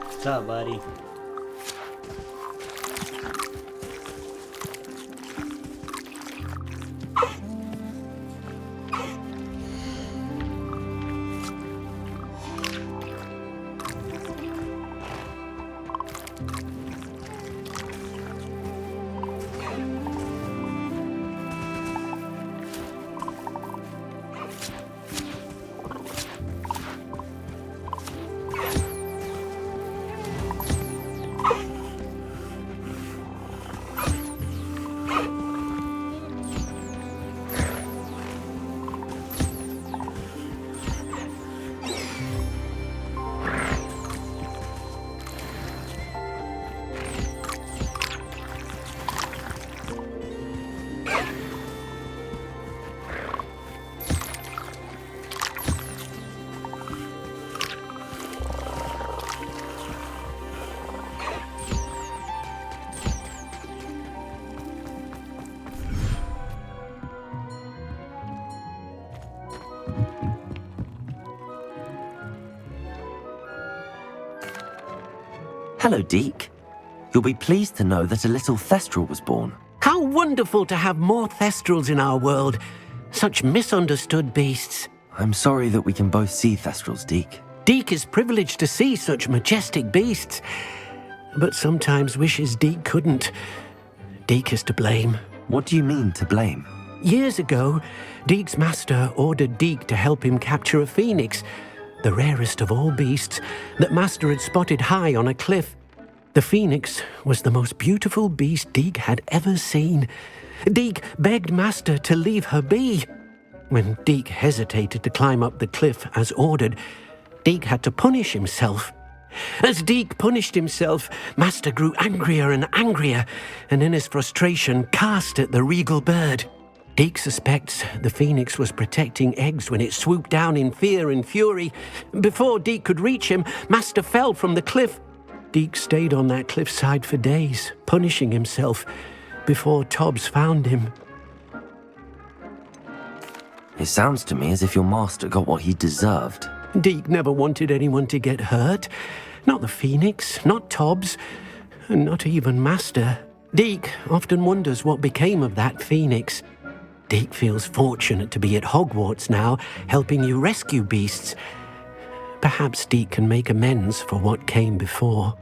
What's up, buddy? Hello, Deke. You'll be pleased to know that a little Thestral was born. How wonderful to have more Thestrals in our world. Such misunderstood beasts. I'm sorry that we can both see Thestrals, Deke. Deke is privileged to see such majestic beasts, but sometimes wishes Deke couldn't. Deke is to blame. What do you mean, to blame? Years ago, Deke's master ordered Deke to help him capture a phoenix, the rarest of all beasts, that master had spotted high on a cliff. The phoenix was the most beautiful beast Deke had ever seen. Deke begged master to leave her be. When Deke hesitated to climb up the cliff as ordered, Deke had to punish himself. As Deke punished himself, master grew angrier and angrier, and in his frustration cast at the regal bird. Deke suspects the phoenix was protecting eggs when it swooped down in fear and fury. Before Deke could reach him, master fell from the cliff. Deke stayed on that cliffside for days, punishing himself, before Tobbs found him. It sounds to me as if your master got what he deserved. Deke never wanted anyone to get hurt. Not the phoenix, not Tobbs, and not even master. Deke often wonders what became of that phoenix. Deke feels fortunate to be at Hogwarts now, helping you rescue beasts. Perhaps Deke can make amends for what came before.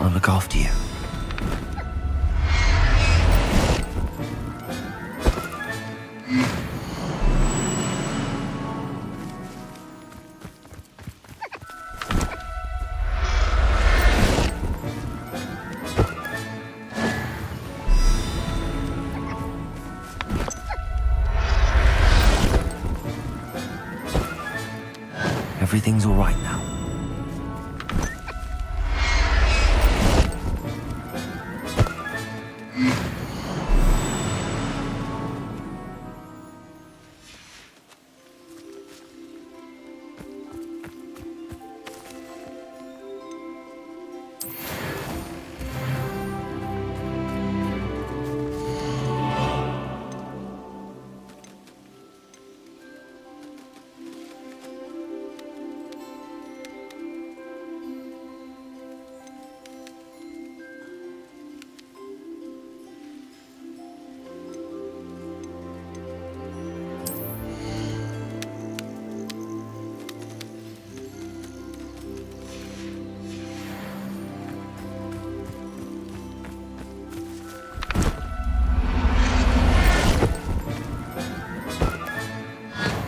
I'll look after you. Everything's all right now.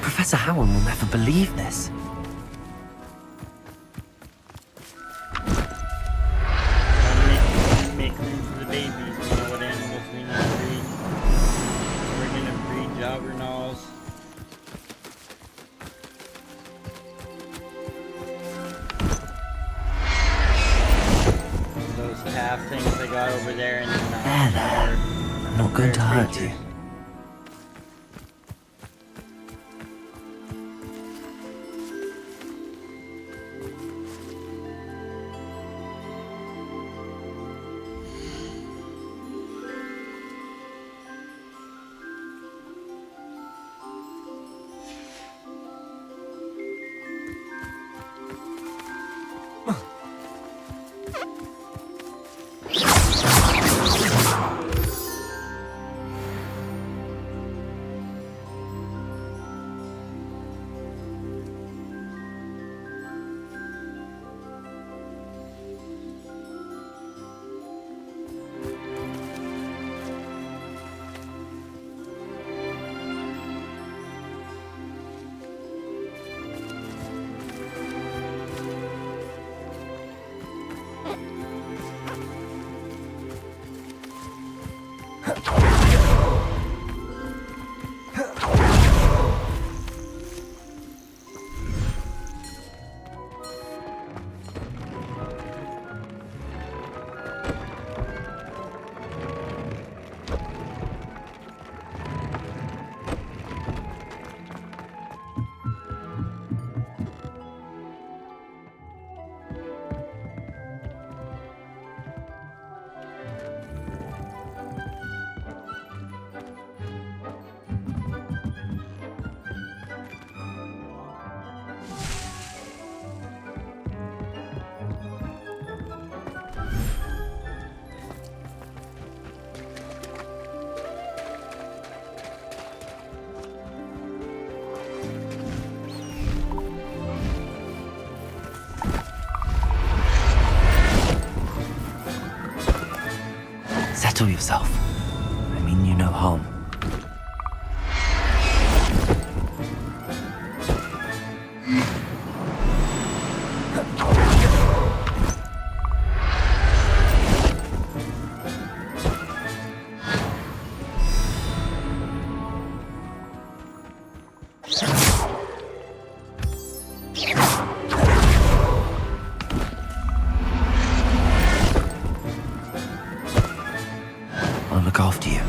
Professor Howard will never believe this. Make room for the babies. We know what animals we need to breed. We're gonna breed joggernauts. Those calf things I got over there and There. I'm not going to hurt you. Settle yourself. I mean you no harm. I'll look after you.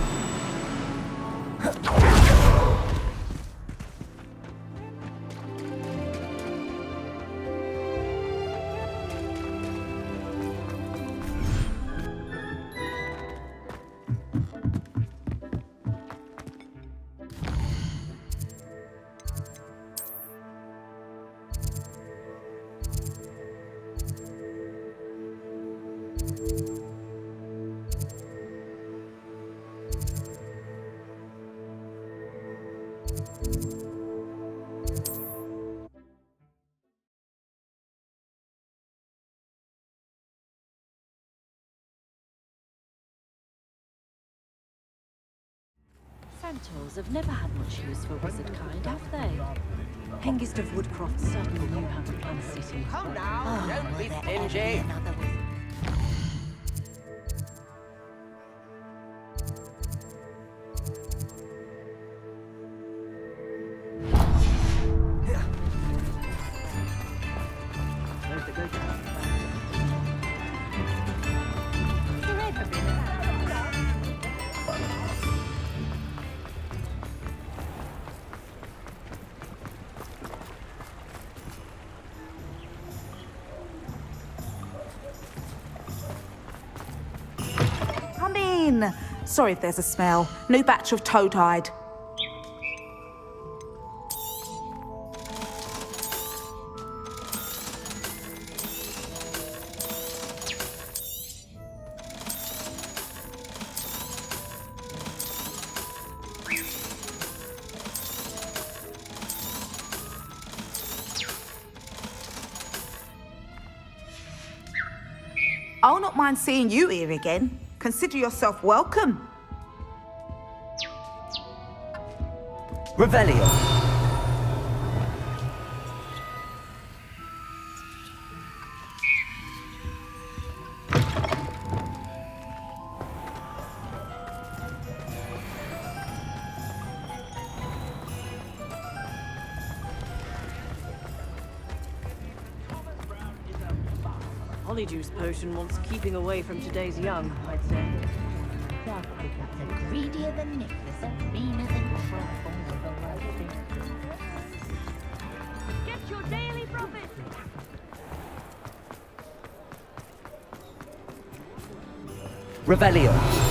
Centaurs have never had much use for wizard kind, have they? Hengist of Woodcroft certainly knew how to plan a city. Come now, Oh, don't be will there ever be stingy. another wizard? Come in. Sorry if there's a smell. New batch of toad-hide. I'll not mind seeing you here again. Consider yourself welcome. Revelio. Polyjuice potion wants keeping away from today's young, I'd say. Greedier than Nicholas, meaner than Get your daily profit! Revelio.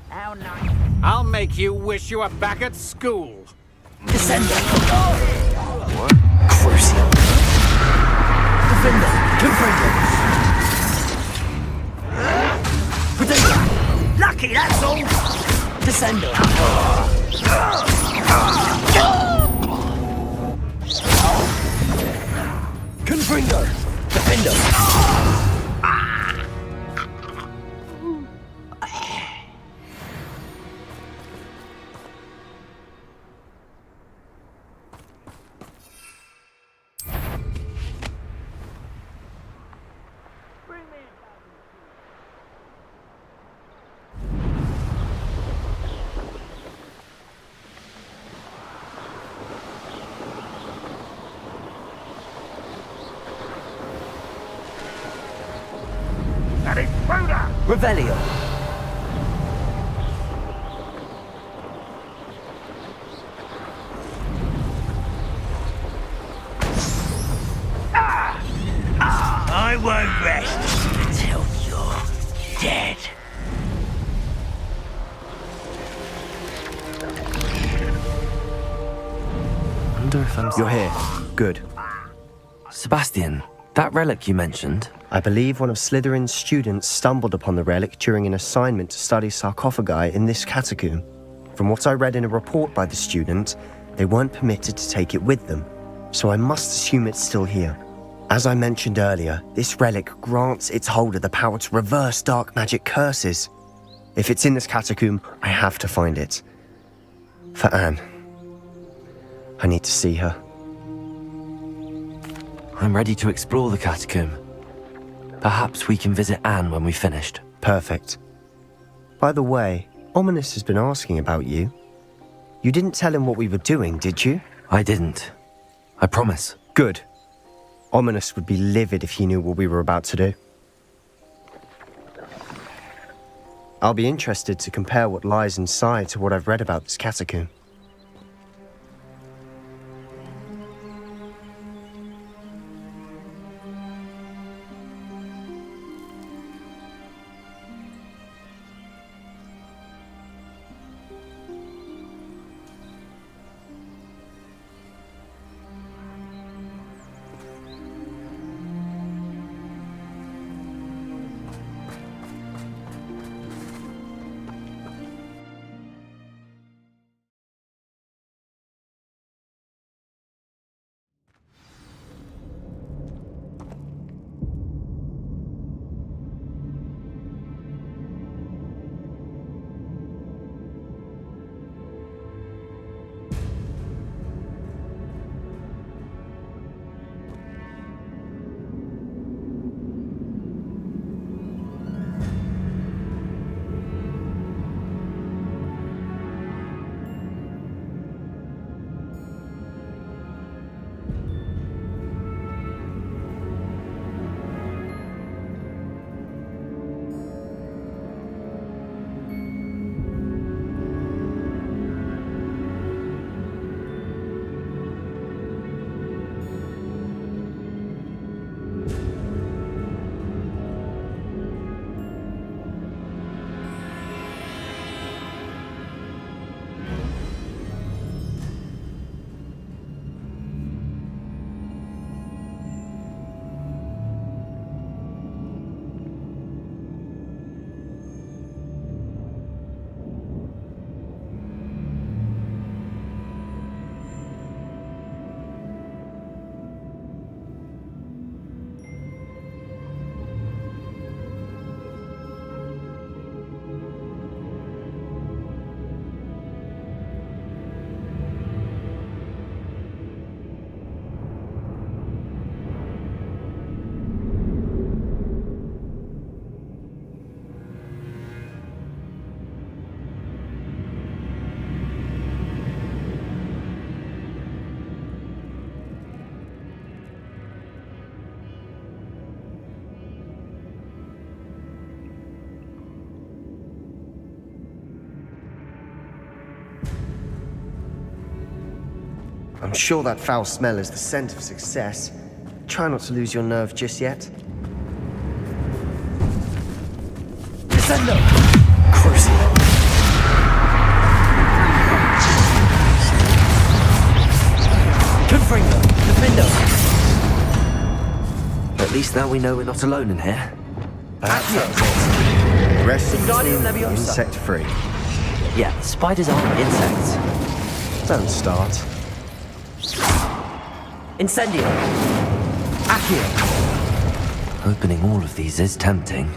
How nice. I'll make you wish you were back at school. Descender. Crucial. Defender. Confringo. Protector. Lucky, that's all. Descender. Confringo. Defender. Revelio. I won't rest until you're dead. I wonder if I'm... You're here. Good. Sebastian, that relic you mentioned... I believe one of Slytherin's students stumbled upon the relic during an assignment to study sarcophagi in this catacomb. From what I read in a report by the student, they weren't permitted to take it with them, so I must assume it's still here. As I mentioned earlier, this relic grants its holder the power to reverse dark magic curses. If it's in this catacomb, I have to find it. For Anne. I need to see her. I'm ready to explore the catacomb. Perhaps we can visit Anne when we've finished. Perfect. By the way, Ominous has been asking about you. You didn't tell him what we were doing, did you? I didn't. I promise. Good. Ominous would be livid if he knew what we were about to do. I'll be interested to compare what lies inside to what I've read about this catacomb. I'm sure that foul smell is the scent of success. Try not to lose your nerve just yet. Descendo! Crucial. least now we know we're not alone in here. Perhaps that's it. The rest of the Wingardium team, Leviosa. insect-free. Yeah, spiders aren't insects. Don't start. Incendio. Accio. Opening all of these is tempting.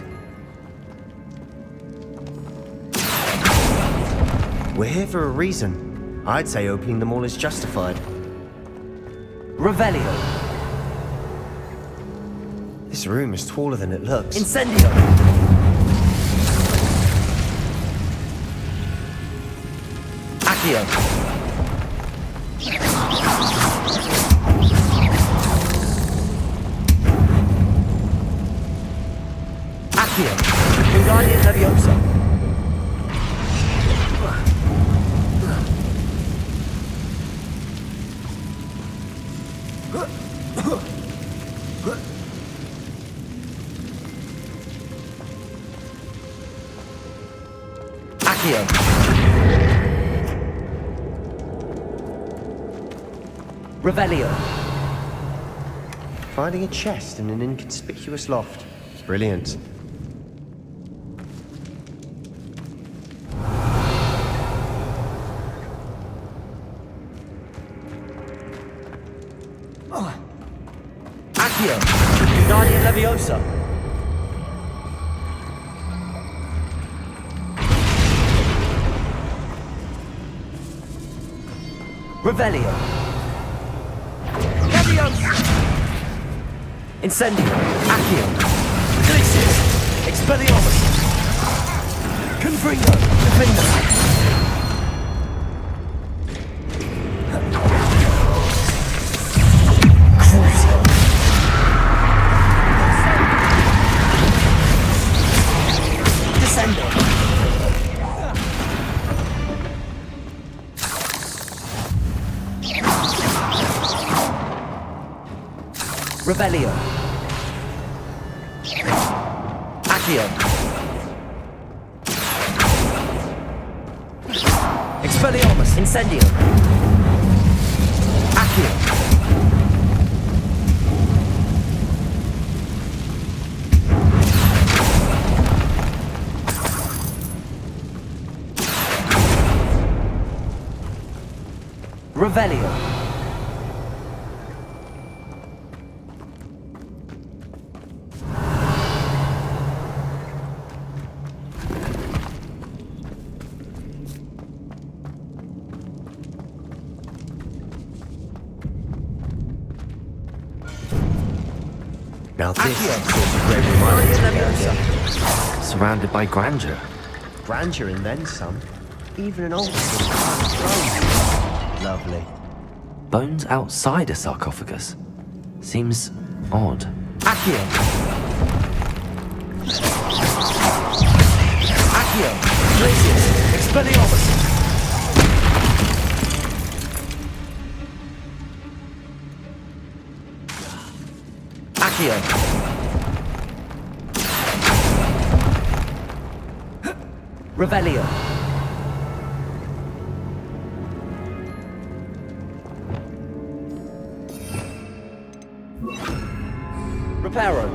We're here for a reason. I'd say opening them all is justified. Revelio. This room is taller than it looks. Incendio. Accio. Accio. Wingardium Leviosa. Accio. Revelio. Finding a chest in an inconspicuous loft. Brilliant. Accio. Wingardium Leviosa. Revelio. Leviosa. Incendio. Accio. Glacius. Expelliarmus. Confringo. Defender. Revelio. Accio. Expelliarmus. Incendio. Accio. Revelio. Now this is a great reminder. Surrounded by grandeur. Grandeur and then some. Even an altar with a carved throne. Lovely. Bones outside a sarcophagus. Seems odd. Accio. Accio. Glacius. Expelliarmus. Accio. Revelio. Reparo.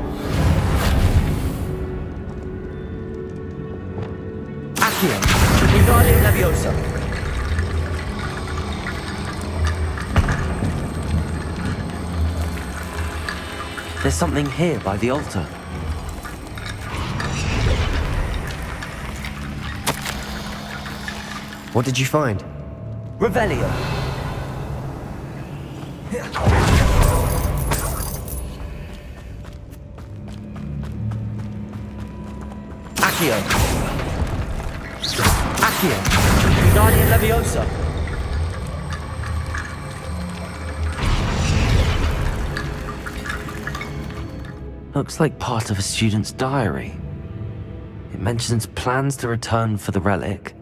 Accio. Wingardium Leviosa. There's something here by the altar. What did you find? Revelio. Accio. Accio. Wingardium Leviosa. Looks like part of a student's diary. It mentions plans to return for the relic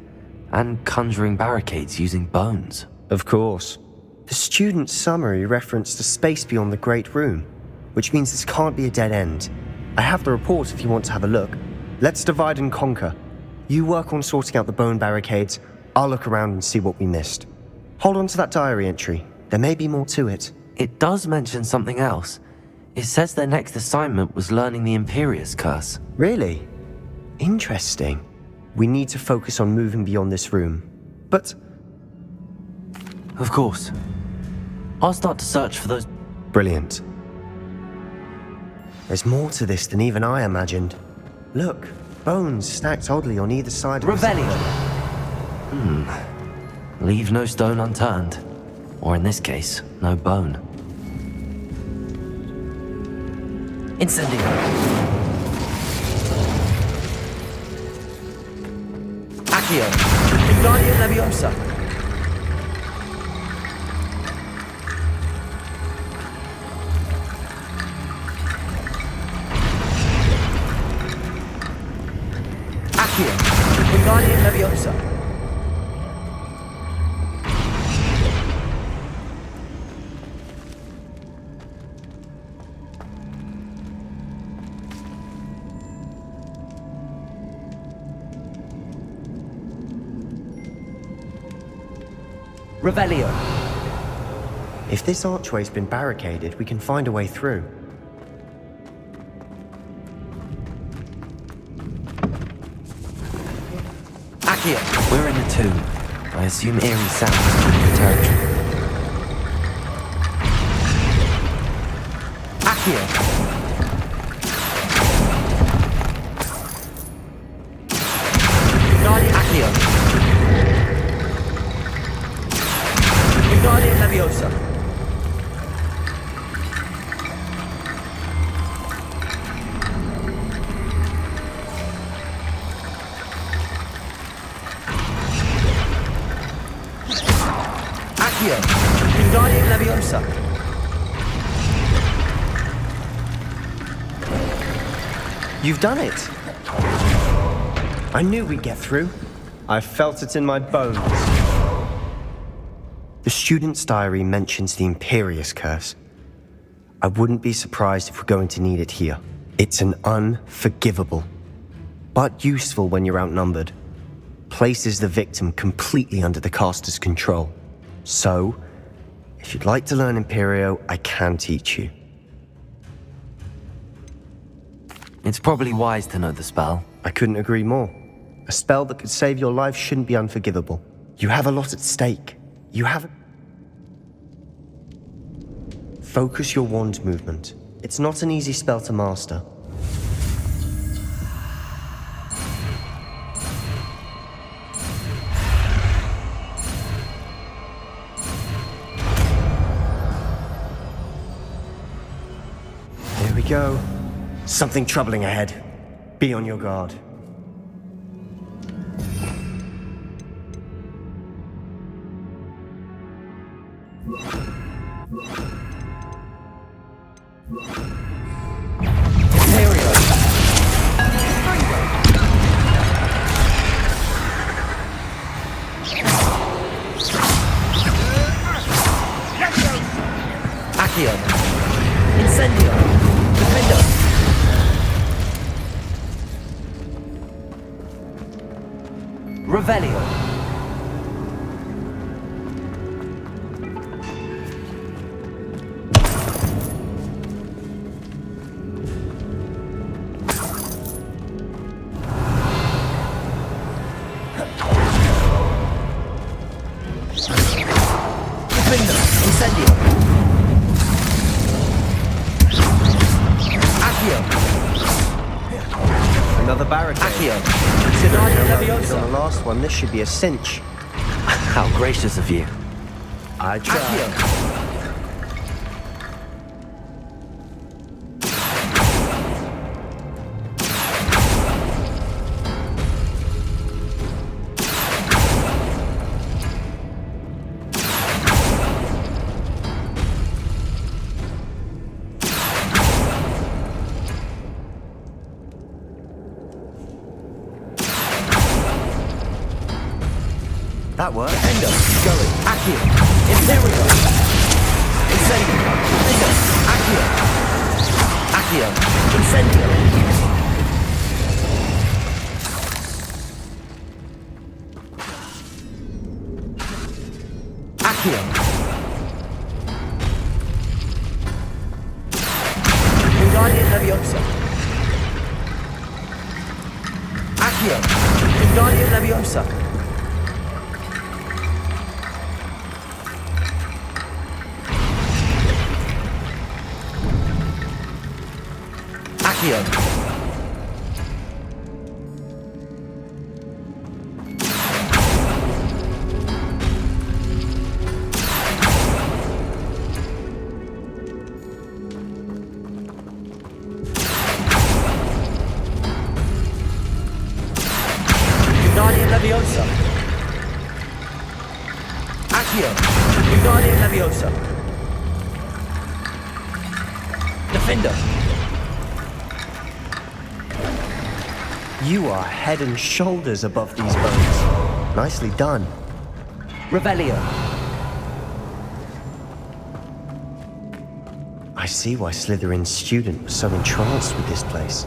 and conjuring barricades using bones. Of course. The student's summary referenced a space beyond the Great Room, which means this can't be a dead end. I have the report if you want to have a look. Let's divide and conquer. You work on sorting out the bone barricades. I'll look around and see what we missed. Hold on to that diary entry. There may be more to it. It does mention something else. It says their next assignment was learning the Imperious Curse. Really? Interesting. We need to focus on moving beyond this room. But... Of course. I'll start to search for those... Brilliant. There's more to this than even I imagined. Look, bones stacked oddly on either side of Revelio! Leave no stone unturned. Or in this case, no bone. Incendio! Accio! Wingardium Leviosa! Accio! Wingardium Leviosa! Revelio. If this archway's been barricaded, we can find a way through. Accio. We're in the tomb. I assume eerie sounds from the territory. Accio. Guardian Accio. Wingardium Leviosa. Accio. Wingardium Leviosa. You've done it! I knew we'd get through. I felt it in my bones. The student's diary mentions the Imperious Curse. I wouldn't be surprised if we're going to need it here. It's an unforgivable, but useful when you're outnumbered. Places the victim completely under the caster's control. So, if you'd like to learn Imperio, I can teach you. It's probably wise to know the spell. I couldn't agree more. A spell that could save your life shouldn't be unforgivable. You have a lot at stake. You have... Focus your wand movement. It's not an easy spell to master. Here we go. Something troubling ahead. Be on your guard. Accio. Incendio. Defendo. Revelio. Defendo. Incendio. Another barricade. Accio. On the last one, this should be a cinch. How gracious of you. I tried. Accio. That worked. Defendo. Going. Accio. Imperio. Incendio. Defendo. Accio. Accio. Incendio. Accio. Leviosa! Accio! Leviosa. Accio. Wingardium Leviosa. Defender. You are head and shoulders above these bones. Nicely done. Revelio. I see why Slytherin's student was so entranced with this place.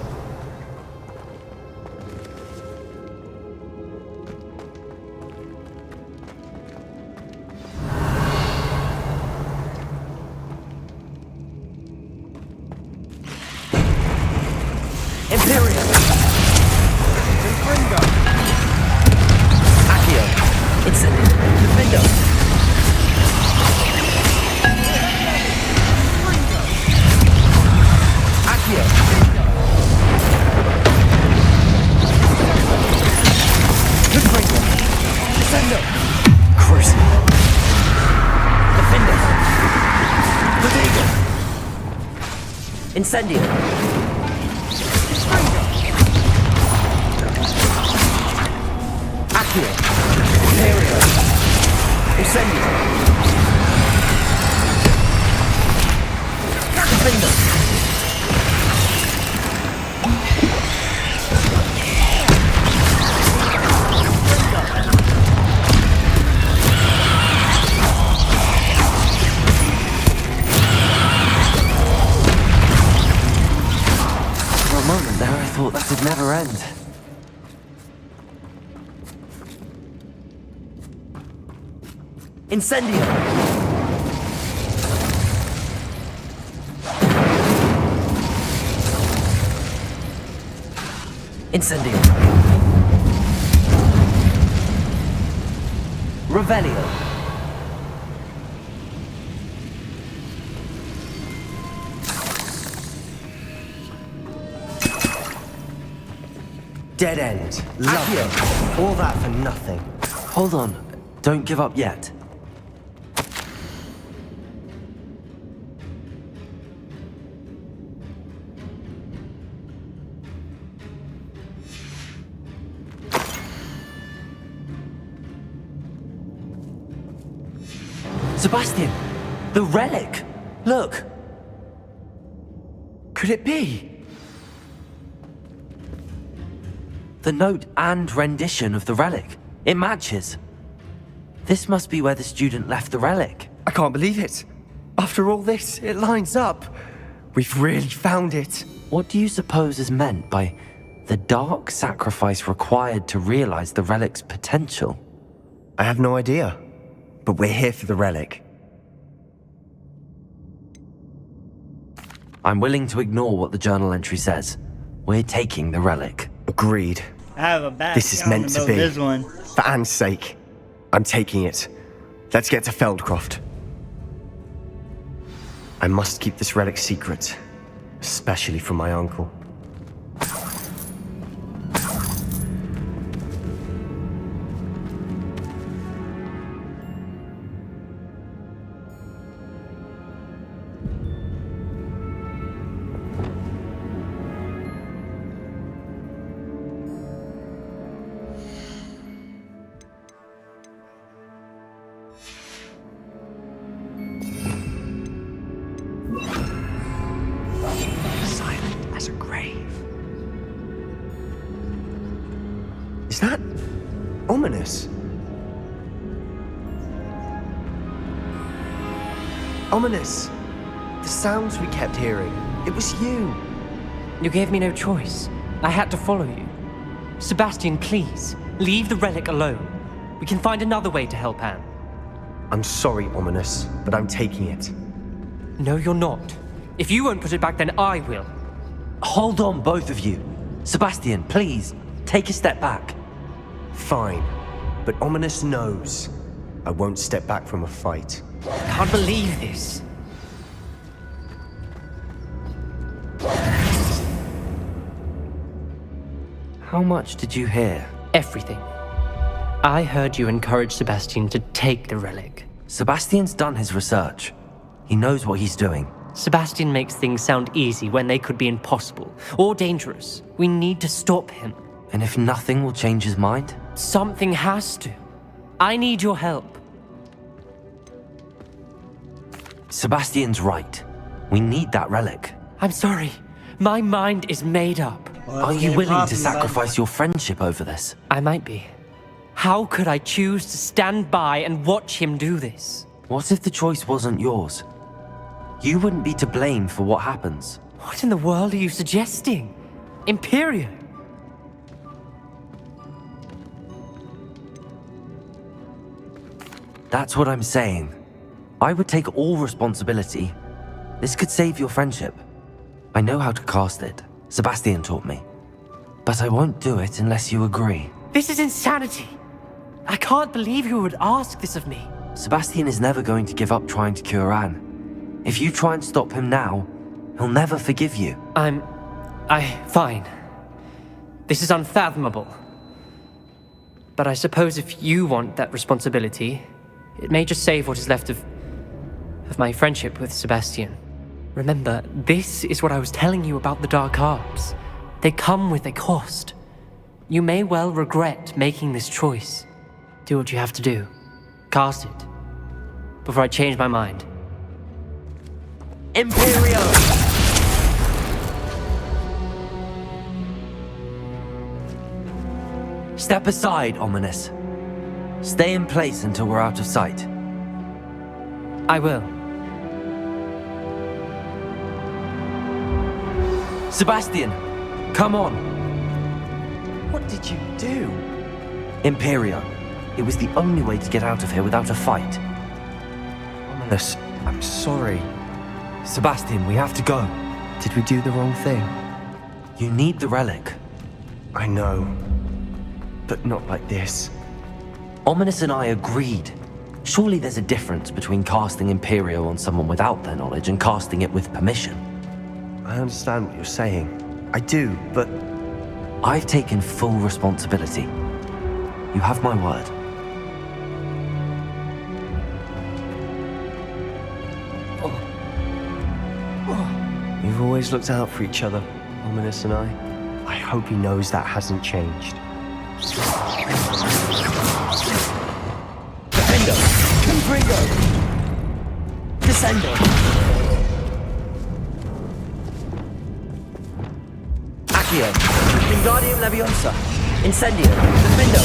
Incendio. Accio. Imperio. Incendio. Defender. I thought that would never end. Incendio! Incendio! Revelio! Dead end. Love it. All that for nothing. Hold on. Don't give up yet. Sebastian! The relic! Look! Could it be? The note and rendition of the relic. It matches. This must be where the student left the relic. I can't believe it. After all this, it lines up. We've really found it. What do you suppose is meant by the dark sacrifice required to realize the relic's potential? I have no idea. But we're here for the relic. I'm willing to ignore what the journal entry says. We're taking the relic. Agreed. I have a bad This is meant to be. this one. For Anne's sake, I'm taking it. Let's get to Feldcroft. I must keep this relic secret, especially from my uncle. Is that ominous? Ominous. The sounds we kept hearing. It was you. You gave me no choice. I had to follow you. Sebastian, please, leave the relic alone. We can find another way to help Anne. I'm sorry, Ominous, but I'm taking it. No, you're not. If you won't put it back, then I will. Hold on, both of you. Sebastian, please, take a step back. Fine. But Ominous knows I won't step back from a fight. I can't believe this. How much did you hear? Everything. I heard you encourage Sebastian to take the relic. Sebastian's done his research. He knows what he's doing. Sebastian makes things sound easy when they could be impossible or dangerous. We need to stop him. And if nothing will change his mind? Something has to. I need your help. Sebastian's right. We need that relic. I'm sorry. My mind is made up. Are you willing to sacrifice your friendship over this? I might be. How could I choose to stand by and watch him do this? What if the choice wasn't yours? You wouldn't be to blame for what happens. What in the world are you suggesting? Imperium? That's what I'm saying. I would take all responsibility. This could save your friendship. I know how to cast it. Sebastian taught me. But I won't do it unless you agree. This is insanity. I can't believe you would ask this of me. Sebastian is never going to give up trying to cure Anne. If you try and stop him now, he'll never forgive you. Fine. This is unfathomable. But I suppose if you want that responsibility, it may just save what is left of my friendship with Sebastian. Remember, this is what I was telling you about the dark arts. They come with a cost. You may well regret making this choice. Do what you have to do. Cast it. Before I change my mind. Imperio! Step aside, Ominous. Stay in place until we're out of sight. I will. Sebastian, come on. What did you do? Imperio. It was the only way to get out of here without a fight. Ominous, I'm sorry. Sebastian, we have to go. Did we do the wrong thing? You need the relic. I know. But not like this. Ominous and I agreed. Surely there's a difference between casting Imperio on someone without their knowledge and casting it with permission. I understand what you're saying. I do, but... I've taken full responsibility. You have my word. We've always looked out for each other, Ominous and I. I hope he knows that hasn't changed. Defendo! Confringo! Descendo! Accio! Wingardium Leviosa! Incendio! Defendo!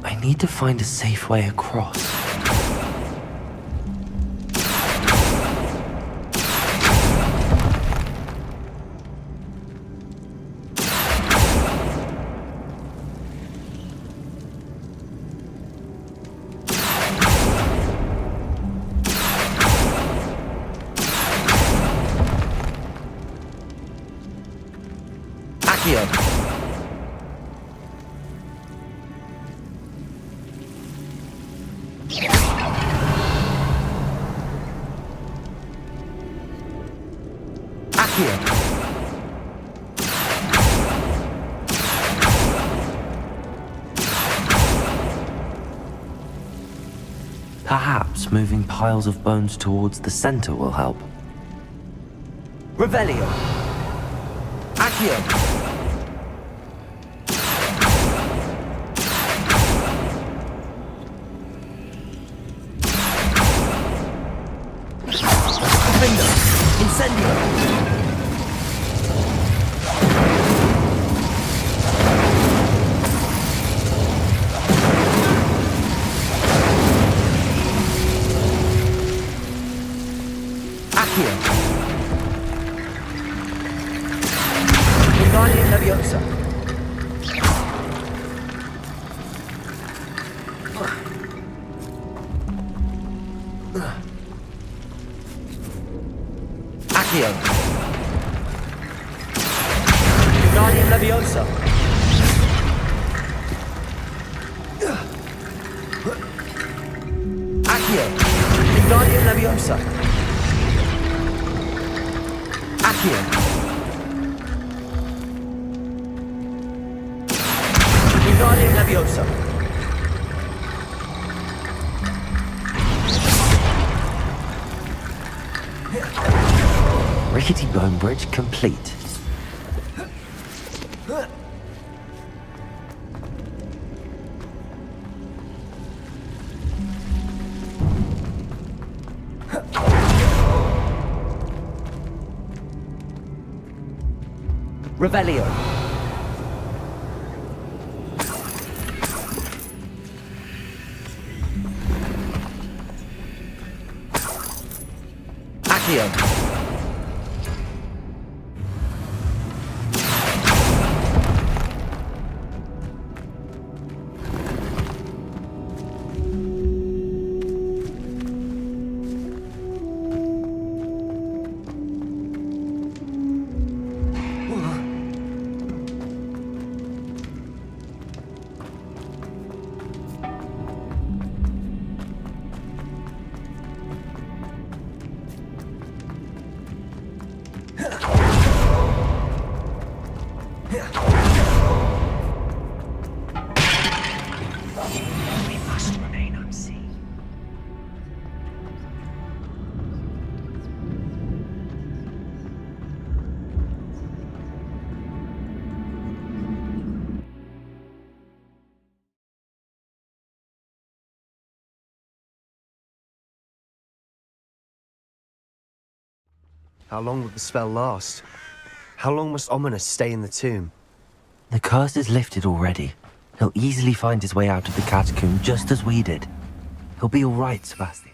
I need to find a safe way across. Perhaps moving piles of bones towards the center will help. Revelio! Accio! Accio. Wingardium Leviosa. Accio. Wingardium Leviosa. Accio. Wingardium Leviosa. Accio. Wingardium Leviosa. Rickety bone bridge complete. Revelio. Accio. How long will the spell last? How long must Ominous stay in the tomb? The curse is lifted already. He'll easily find his way out of the catacomb just as we did. He'll be all right, Sebastian.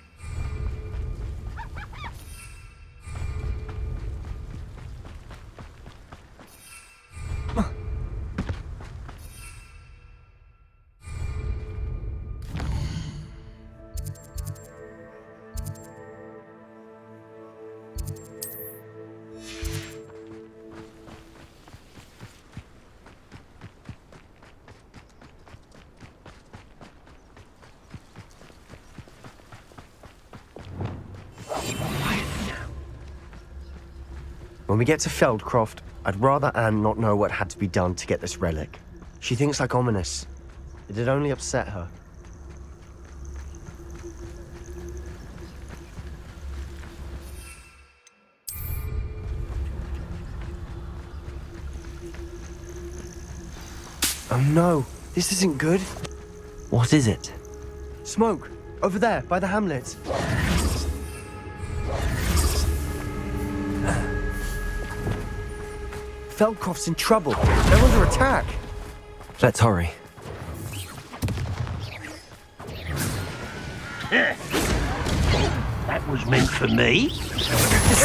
When we get to Feldcroft, I'd rather Anne not know what had to be done to get this relic. She thinks like Ominous. It'd only upset her. Oh no, this isn't good. What is it? Smoke, over there, by the hamlet. Feldcroft's in trouble. They're under attack. Let's hurry. That was meant for me. Let's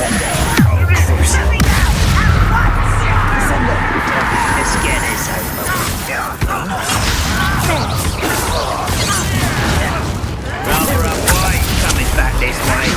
get this over. Rather a white coming back this way.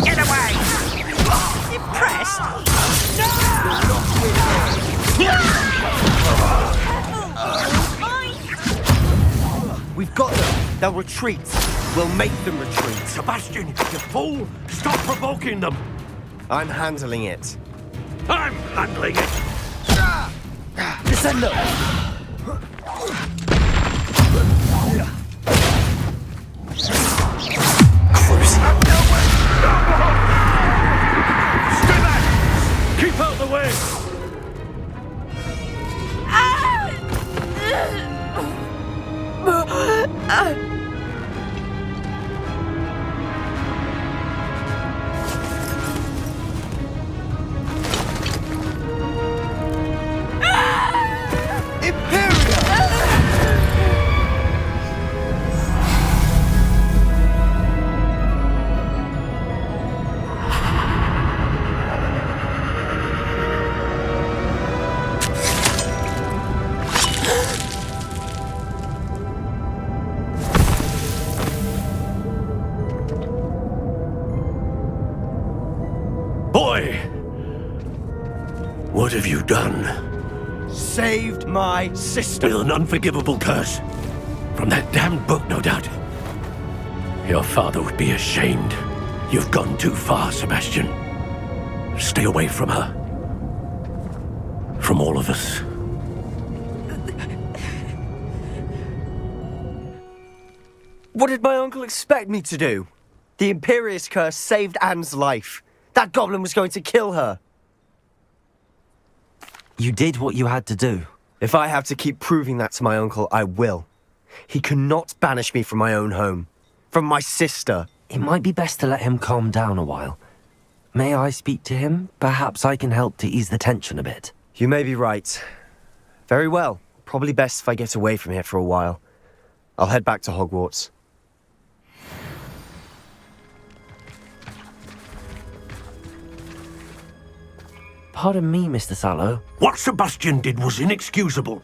Get away! Impressed? We've got them. They'll retreat. We'll make them retreat. Sebastian, you fool! Stop provoking them! I'm handling it. I'm handling it! Descendo! Stay back! Keep out the way! Boy! What have you done? Saved my sister. With an unforgivable curse. From that damned book, no doubt. Your father would be ashamed. You've gone too far, Sebastian. Stay away from her. From all of us. What did my uncle expect me to do? The Imperious curse saved Anne's life. That goblin was going to kill her. You did what you had to do. If I have to keep proving that to my uncle, I will. He cannot banish me from my own home. From my sister. It might be best to let him calm down a while. May I speak to him? Perhaps I can help to ease the tension a bit. You may be right. Very well. Probably best if I get away from here for a while. I'll head back to Hogwarts. Pardon me, Mr. Sallow. What Sebastian did was inexcusable.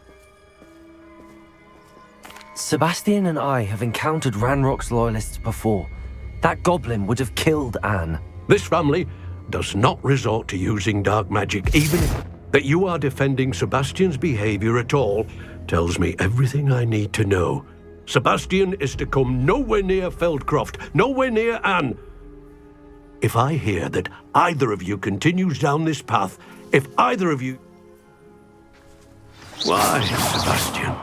Sebastian and I have encountered Ranrock's loyalists before. That goblin would have killed Anne. This family does not resort to using dark magic, even if that you are defending Sebastian's behavior at all tells me everything I need to know. Sebastian is to come nowhere near Feldcroft, nowhere near Anne. If I hear that either of you continues down this path, if either of you... Why, Sebastian?